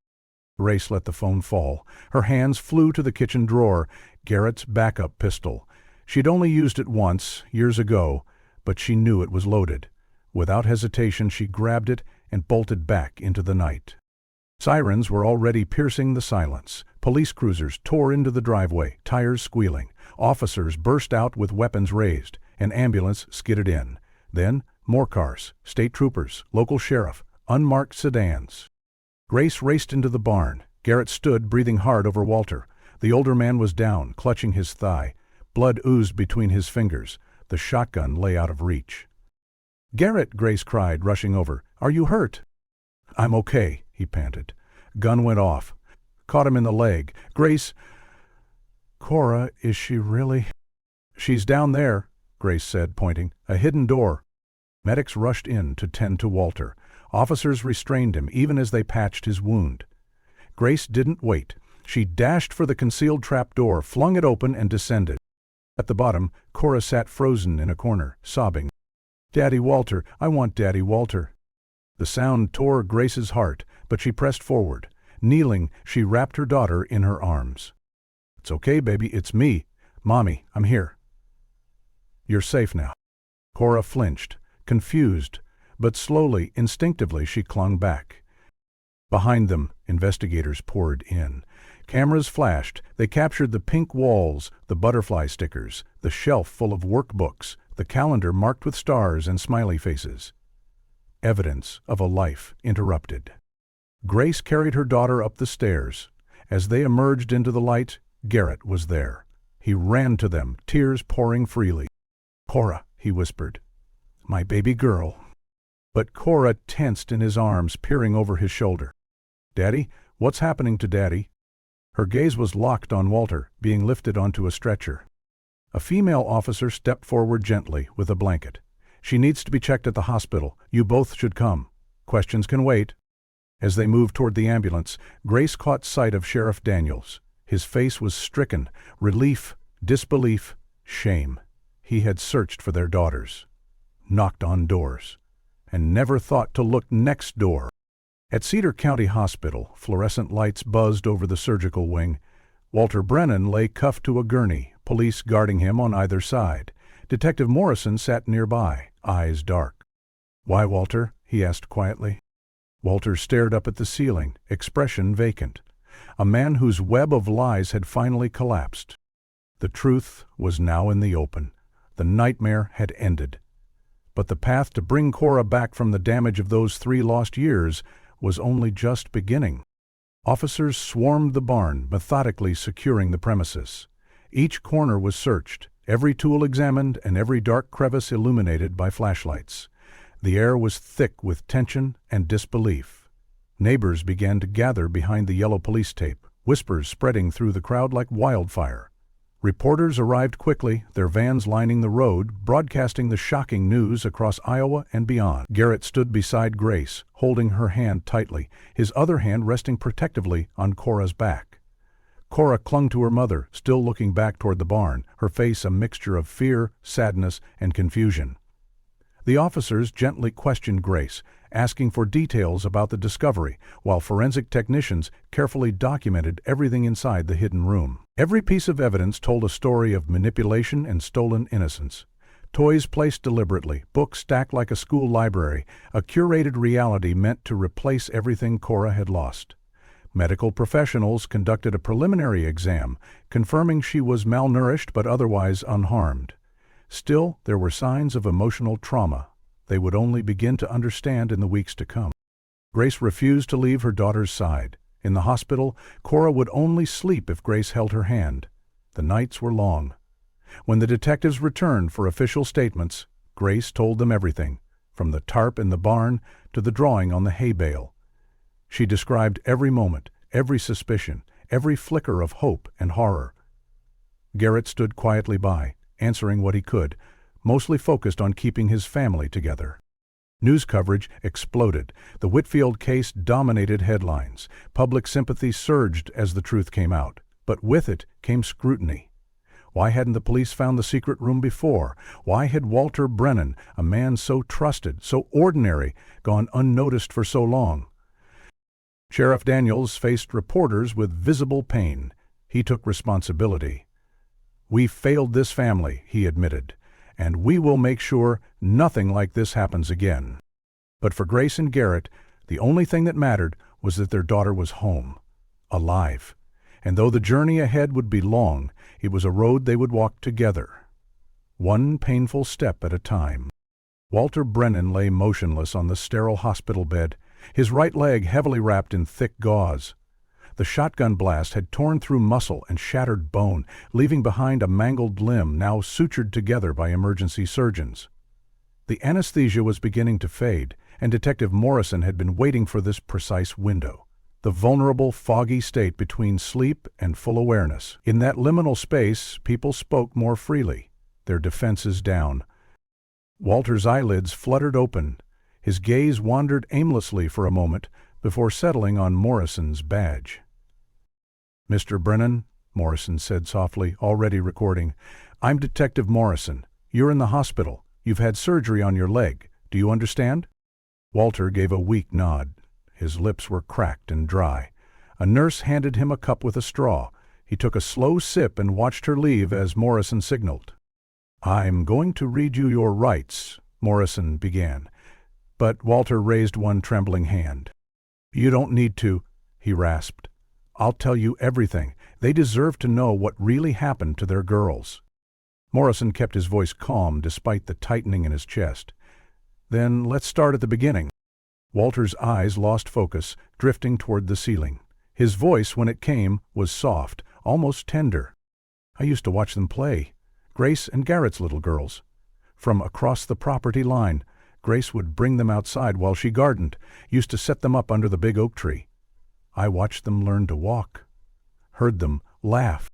Grace let the phone fall. Her hands flew to the kitchen drawer, Garrett's backup pistol. She'd only used it once, years ago, but she knew it was loaded. Without hesitation, she grabbed it and bolted back into the night. Sirens were already piercing the silence. Police cruisers tore into the driveway, tires squealing. Officers burst out with weapons raised. An ambulance skidded in. Then, more cars, state troopers, local sheriff, unmarked sedans. Grace raced into the barn. Garrett stood, breathing hard over Walter. The older man was down, clutching his thigh. Blood oozed between his fingers. The shotgun lay out of reach. "Garrett," Grace cried, rushing over. "Are you hurt?" "I'm okay," he panted. Gun went off. Caught him in the leg. Grace... "Cora, is she really—" "She's down there," Grace said, pointing. "A hidden door." Medics rushed in to tend to Walter. Officers restrained him even as they patched his wound. Grace didn't wait. She dashed for the concealed trap door, flung it open, and descended. At the bottom, Cora sat frozen in a corner, sobbing. "Daddy Walter, I want Daddy Walter." The sound tore Grace's heart, but she pressed forward. Kneeling, she wrapped her daughter in her arms. "It's okay, baby, it's me. Mommy, I'm here. You're safe now." Cora flinched, confused, but slowly, instinctively, she clung back. Behind them, investigators poured in. Cameras flashed. They captured the pink walls, the butterfly stickers, the shelf full of workbooks, the calendar marked with stars and smiley faces. Evidence of a life interrupted. Grace carried her daughter up the stairs. As they emerged into the light, Garrett was there. He ran to them, tears pouring freely. "Cora," he whispered. "My baby girl." But Cora tensed in his arms, peering over his shoulder. "Daddy, what's happening to Daddy?" Her gaze was locked on Walter, being lifted onto a stretcher. A female officer stepped forward gently with a blanket. "She needs to be checked at the hospital. You both should come. Questions can wait." As they moved toward the ambulance, Grace caught sight of Sheriff Daniels. His face was stricken, relief, disbelief, shame. He had searched for their daughters, knocked on doors, and never thought to look next door. At Cedar County Hospital, fluorescent lights buzzed over the surgical wing. Walter Brennan lay cuffed to a gurney, police guarding him on either side. Detective Morrison sat nearby, eyes dark. "Why, Walter?" he asked quietly. Walter stared up at the ceiling, expression vacant. A man whose web of lies had finally collapsed. The truth was now in the open. The nightmare had ended. But the path to bring Cora back from the damage of those 3 lost years was only just beginning. Officers swarmed the barn, methodically securing the premises. Each corner was searched, every tool examined, and every dark crevice illuminated by flashlights. The air was thick with tension and disbelief. Neighbors began to gather behind the yellow police tape, whispers spreading through the crowd like wildfire. Reporters arrived quickly, their vans lining the road, broadcasting the shocking news across Iowa and beyond. Garrett stood beside Grace, holding her hand tightly, his other hand resting protectively on Cora's back. Cora clung to her mother, still looking back toward the barn, her face a mixture of fear, sadness, and confusion. The officers gently questioned Grace, asking for details about the discovery, while forensic technicians carefully documented everything inside the hidden room. Every piece of evidence told a story of manipulation and stolen innocence. Toys placed deliberately, books stacked like a school library, a curated reality meant to replace everything Cora had lost. Medical professionals conducted a preliminary exam, confirming she was malnourished but otherwise unharmed. Still, there were signs of emotional trauma they would only begin to understand in the weeks to come. Grace refused to leave her daughter's side. In the hospital, Cora would only sleep if Grace held her hand. The nights were long. When the detectives returned for official statements, Grace told them everything, from the tarp in the barn to the drawing on the hay bale. She described every moment, every suspicion, every flicker of hope and horror. Garrett stood quietly by, answering what he could, mostly focused on keeping his family together. News coverage exploded. The Whitfield case dominated headlines. Public sympathy surged as the truth came out. But with it came scrutiny. Why hadn't the police found the secret room before? Why had Walter Brennan, a man so trusted, so ordinary, gone unnoticed for so long? Sheriff Daniels faced reporters with visible pain. He took responsibility. "We failed this family," he admitted, "and we will make sure nothing like this happens again." But for Grace and Garrett, the only thing that mattered was that their daughter was home, alive. And though the journey ahead would be long, it was a road they would walk together, one painful step at a time. Walter Brennan lay motionless on the sterile hospital bed, his right leg heavily wrapped in thick gauze. The shotgun blast had torn through muscle and shattered bone, leaving behind a mangled limb now sutured together by emergency surgeons. The anesthesia was beginning to fade, and Detective Morrison had been waiting for this precise window. The vulnerable, foggy state between sleep and full awareness. In that liminal space, people spoke more freely, their defenses down. Walter's eyelids fluttered open. His gaze wandered aimlessly for a moment before settling on Morrison's badge. "Mr. Brennan," Morrison said softly, already recording, "I'm Detective Morrison. You're in the hospital. You've had surgery on your leg. Do you understand?" Walter gave a weak nod. His lips were cracked and dry. A nurse handed him a cup with a straw. He took a slow sip and watched her leave as Morrison signaled. "I'm going to read you your rights," Morrison began. But Walter raised one trembling hand. "You don't need to," he rasped. "I'll tell you everything. They deserve to know what really happened to their girls." Morrison kept his voice calm despite the tightening in his chest. "Then let's start at the beginning." Walter's eyes lost focus, drifting toward the ceiling. His voice, when it came, was soft, almost tender. "I used to watch them play. Grace and Garrett's little girls. From across the property line, Grace would bring them outside while she gardened, used to set them up under the big oak tree. I watched them learn to walk, heard them laugh."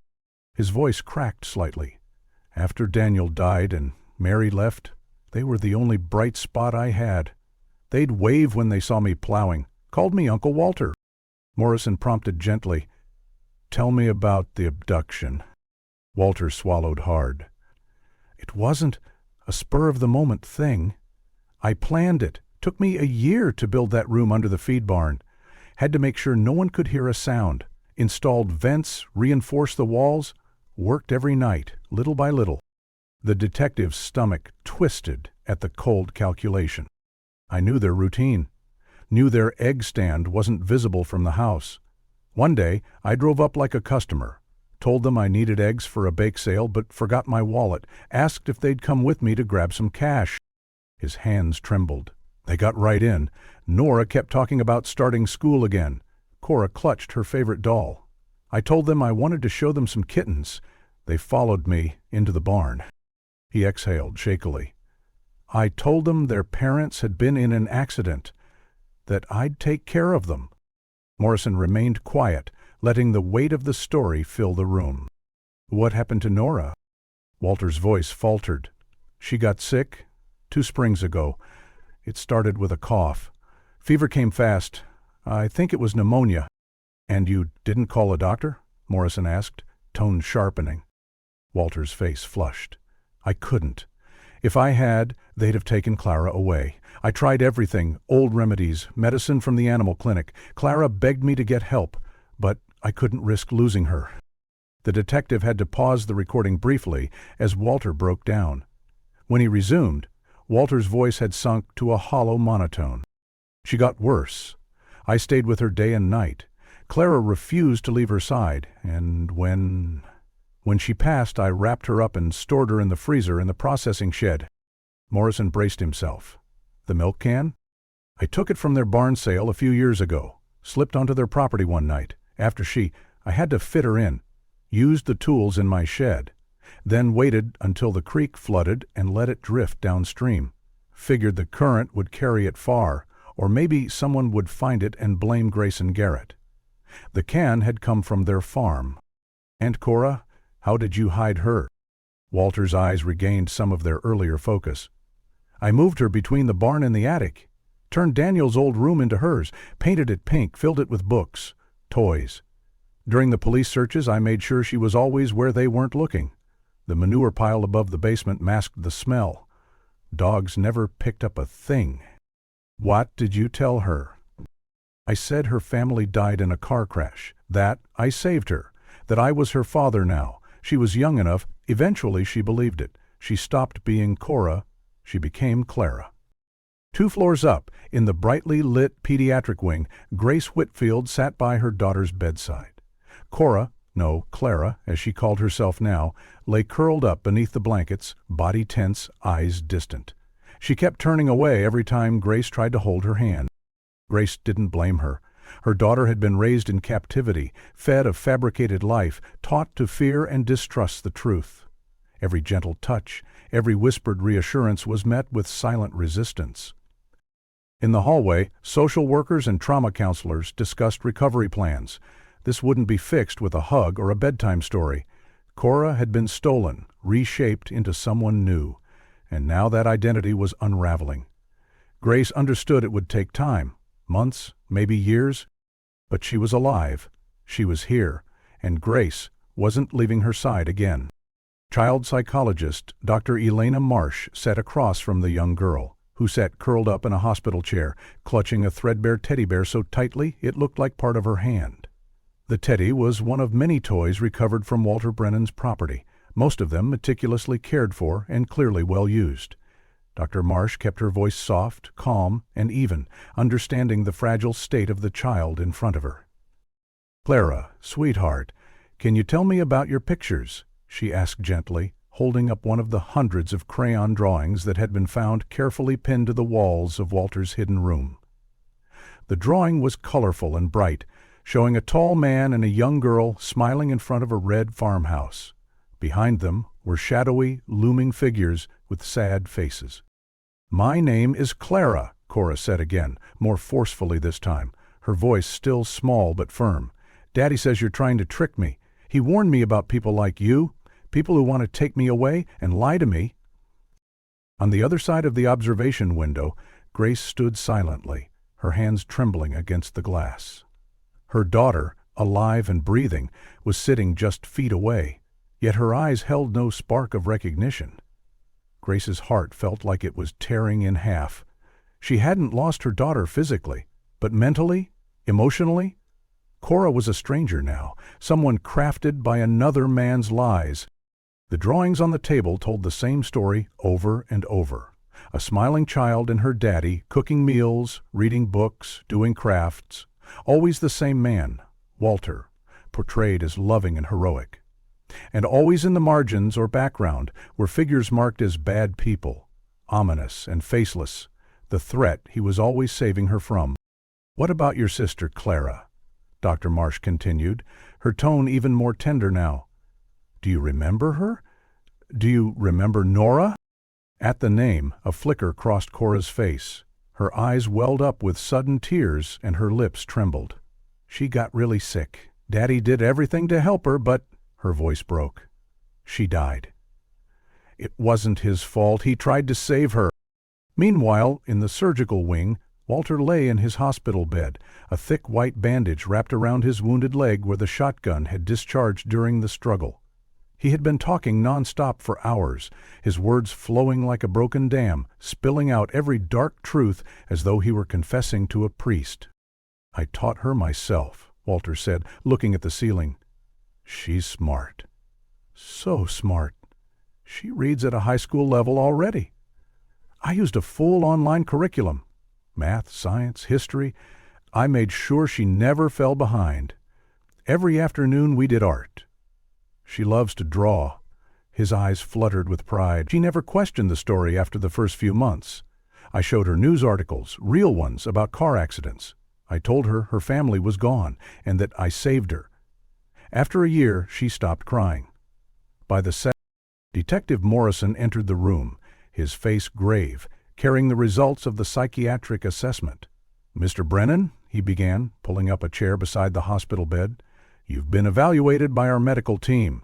His voice cracked slightly. "After Daniel died and Mary left, they were the only bright spot I had. They'd wave when they saw me plowing, called me Uncle Walter." Morrison prompted gently, "Tell me about the abduction." Walter swallowed hard. "It wasn't a spur-of-the-moment thing. I planned it. Took me a year to build that room under the feed barn. Had to make sure no one could hear a sound. Installed vents, reinforced the walls, worked every night, little by little." The detective's stomach twisted at the cold calculation. "I knew their routine. Knew their egg stand wasn't visible from the house. One day, I drove up like a customer. Told them I needed eggs for a bake sale but forgot my wallet. Asked if they'd come with me to grab some cash." His hands trembled. They got right in. Nora kept talking about starting school again. Cora clutched her favorite doll. I told them I wanted to show them some kittens. They followed me into the barn. He exhaled shakily. "I told them their parents had been in an accident, that I'd take care of them." Morrison remained quiet, letting the weight of the story fill the room. "What happened to Nora?" Walter's voice faltered. "She got sick 2 springs ago. It started with a cough. Fever came fast. I think it was pneumonia." "And you didn't call a doctor?" Morrison asked, tone sharpening. Walter's face flushed. "I couldn't. If I had, they'd have taken Clara away. I tried everything, old remedies, medicine from the animal clinic. Clara begged me to get help, but I couldn't risk losing her." The detective had to pause the recording briefly as Walter broke down. When he resumed, Walter's voice had sunk to a hollow monotone. "She got worse. I stayed with her day and night. Clara refused to leave her side, and when she passed, I wrapped her up and stored her in the freezer in the processing shed." Morrison braced himself. "The milk can?" "I took it from their barn sale a few years ago. Slipped onto their property one night. After I had to fit her in. Used the tools in my shed. Then waited until the creek flooded and let it drift downstream. Figured the current would carry it far, or maybe someone would find it and blame Grace and Garrett. The can had come from their farm." "And Cora? How did you hide her?" Walter's eyes regained some of their earlier focus. I moved her between the barn and the attic. Turned Daniel's old room into hers, painted it pink, filled it with books, toys. During the police searches, I made sure she was always where they weren't looking. The manure pile above the basement masked the smell. Dogs never picked up a thing. What did you tell her? I said her family died in a car crash, that I saved her, that I was her father now. She was young enough. Eventually she believed it. She stopped being Cora. She became Clara. 2 floors up, in the brightly lit pediatric wing, Grace Whitfield sat by her daughter's bedside. Cora, no, Clara, as she called herself now, lay curled up beneath the blankets, body tense, eyes distant. She kept turning away every time Grace tried to hold her hand. Grace didn't blame her. Her daughter had been raised in captivity, fed a fabricated life, taught to fear and distrust the truth. Every gentle touch, every whispered reassurance was met with silent resistance. In the hallway, social workers and trauma counselors discussed recovery plans. This wouldn't be fixed with a hug or a bedtime story. Cora had been stolen, reshaped into someone new, and now that identity was unraveling. Grace understood it would take time, months, maybe years, but she was alive. She was here, and Grace wasn't leaving her side again. Child psychologist Dr. Elena Marsh sat across from the young girl, who sat curled up in a hospital chair, clutching a threadbare teddy bear so tightly it looked like part of her hand. The teddy was one of many toys recovered from Walter Brennan's property, most of them meticulously cared for and clearly well used. Dr. Marsh kept her voice soft, calm, and even, understanding the fragile state of the child in front of her. "Clara, sweetheart, can you tell me about your pictures?" she asked gently, holding up one of the hundreds of crayon drawings that had been found carefully pinned to the walls of Walter's hidden room. The drawing was colorful and bright, showing a tall man and a young girl smiling in front of a red farmhouse. Behind them were shadowy, looming figures with sad faces. "My name is Clara," Cora said again, more forcefully this time, her voice still small but firm. "Daddy says you're trying to trick me. He warned me about people like you, people who want to take me away and lie to me." On the other side of the observation window, Grace stood silently, her hands trembling against the glass. Her daughter, alive and breathing, was sitting just feet away, yet her eyes held no spark of recognition. Grace's heart felt like it was tearing in half. She hadn't lost her daughter physically, but mentally, emotionally? Cora was a stranger now, someone crafted by another man's lies. The drawings on the table told the same story over and over. A smiling child and her daddy, cooking meals, reading books, doing crafts. Always the same man, Walter, portrayed as loving and heroic. And always in the margins or background were figures marked as bad people, ominous and faceless, the threat he was always saving her from. "What about your sister, Clara?" Dr. Marsh continued, her tone even more tender now. "Do you remember her? Do you remember Nora?" At the name, a flicker crossed Cora's face. Her eyes welled up with sudden tears and her lips trembled. "She got really sick. Daddy did everything to help her, but—" her voice broke. "She died. It wasn't his fault. He tried to save her." Meanwhile, in the surgical wing, Walter lay in his hospital bed, a thick white bandage wrapped around his wounded leg where the shotgun had discharged during the struggle. He had been talking nonstop for hours, his words flowing like a broken dam, spilling out every dark truth as though he were confessing to a priest. "I taught her myself," Walter said, looking at the ceiling. "She's smart. So smart. She reads at a high school level already. I used a full online curriculum. Math, science, history. I made sure she never fell behind. Every afternoon we did art. She loves to draw." His eyes fluttered with pride. "She never questioned the story after the first few months. I showed her news articles, real ones, about car accidents. I told her her family was gone and that I saved her. After a year, she stopped crying." By the second, Detective Morrison entered the room, his face grave, carrying the results of the psychiatric assessment. "Mr. Brennan," he began, pulling up a chair beside the hospital bed, "you've been evaluated by our medical team."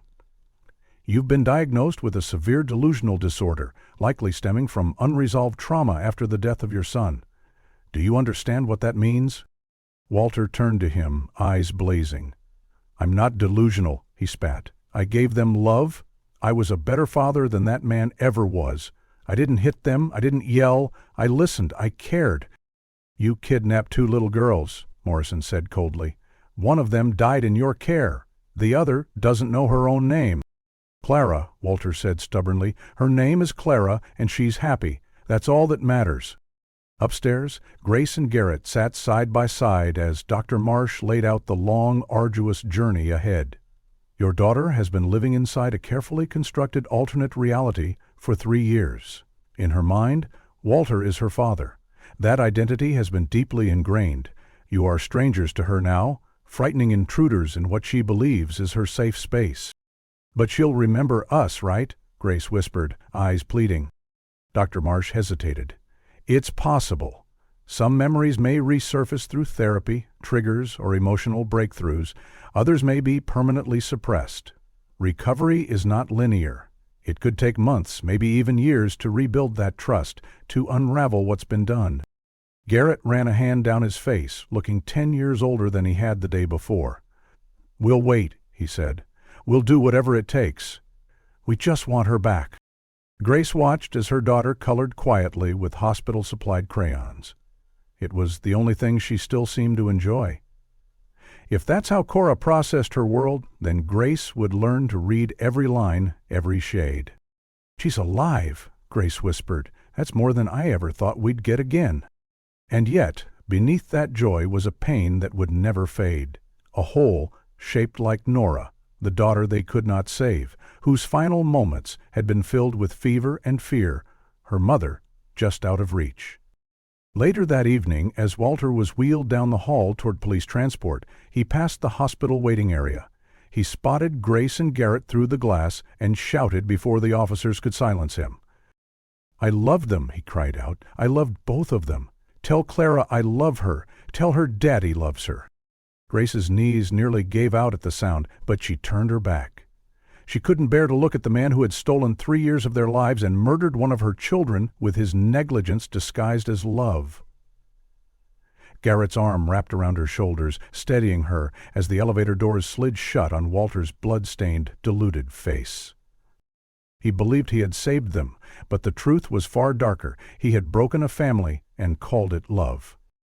You've been diagnosed with a severe delusional disorder, likely stemming from unresolved trauma after the death of your son. Do you understand what that means?" Walter turned to him, eyes blazing. "I'm not delusional," he spat. "I gave them love. I was a better father than that man ever was. I didn't hit them, I didn't yell, I listened, I cared." "You kidnapped 2 little girls," Morrison said coldly. "One of them died in your care. The other doesn't know her own name." "Clara," Walter said stubbornly. "Her name is Clara, and she's happy. That's all that matters." Upstairs, Grace and Garrett sat side by side as Dr. Marsh laid out the long, arduous journey ahead. "Your daughter has been living inside a carefully constructed alternate reality for 3 years. In her mind, Walter is her father. That identity has been deeply ingrained. You are strangers to her now, frightening intruders in what she believes is her safe space." "But she'll remember us, right?" Grace whispered, eyes pleading. Dr. Marsh hesitated. "It's possible. Some memories may resurface through therapy, triggers, or emotional breakthroughs. Others may be permanently suppressed. Recovery is not linear. It could take months, maybe even years, to rebuild that trust, to unravel what's been done." Garrett ran a hand down his face, looking 10 years older than he had the day before. "We'll wait," he said. "We'll do whatever it takes. We just want her back." Grace watched as her daughter colored quietly with hospital-supplied crayons. It was the only thing she still seemed to enjoy. If that's how Cora processed her world, then Grace would learn to read every line, every shade. "She's alive," Grace whispered. "That's more than I ever thought we'd get again." And yet, beneath that joy was a pain that would never fade, a hole shaped like Nora, the daughter they could not save, whose final moments had been filled with fever and fear, her mother just out of reach. Later that evening, as Walter was wheeled down the hall toward police transport, he passed the hospital waiting area. He spotted Grace and Garrett through the glass and shouted before the officers could silence him. "I loved them," he cried out. "I loved both of them. Tell Clara I love her. Tell her Daddy loves her." Grace's knees nearly gave out at the sound, but she turned her back. She couldn't bear to look at the man who had stolen 3 years of their lives and murdered one of her children with his negligence disguised as love. Garrett's arm wrapped around her shoulders, steadying her as the elevator doors slid shut on Walter's blood-stained, deluded face. He believed he had saved them, but the truth was far darker. He had broken a family and called it love.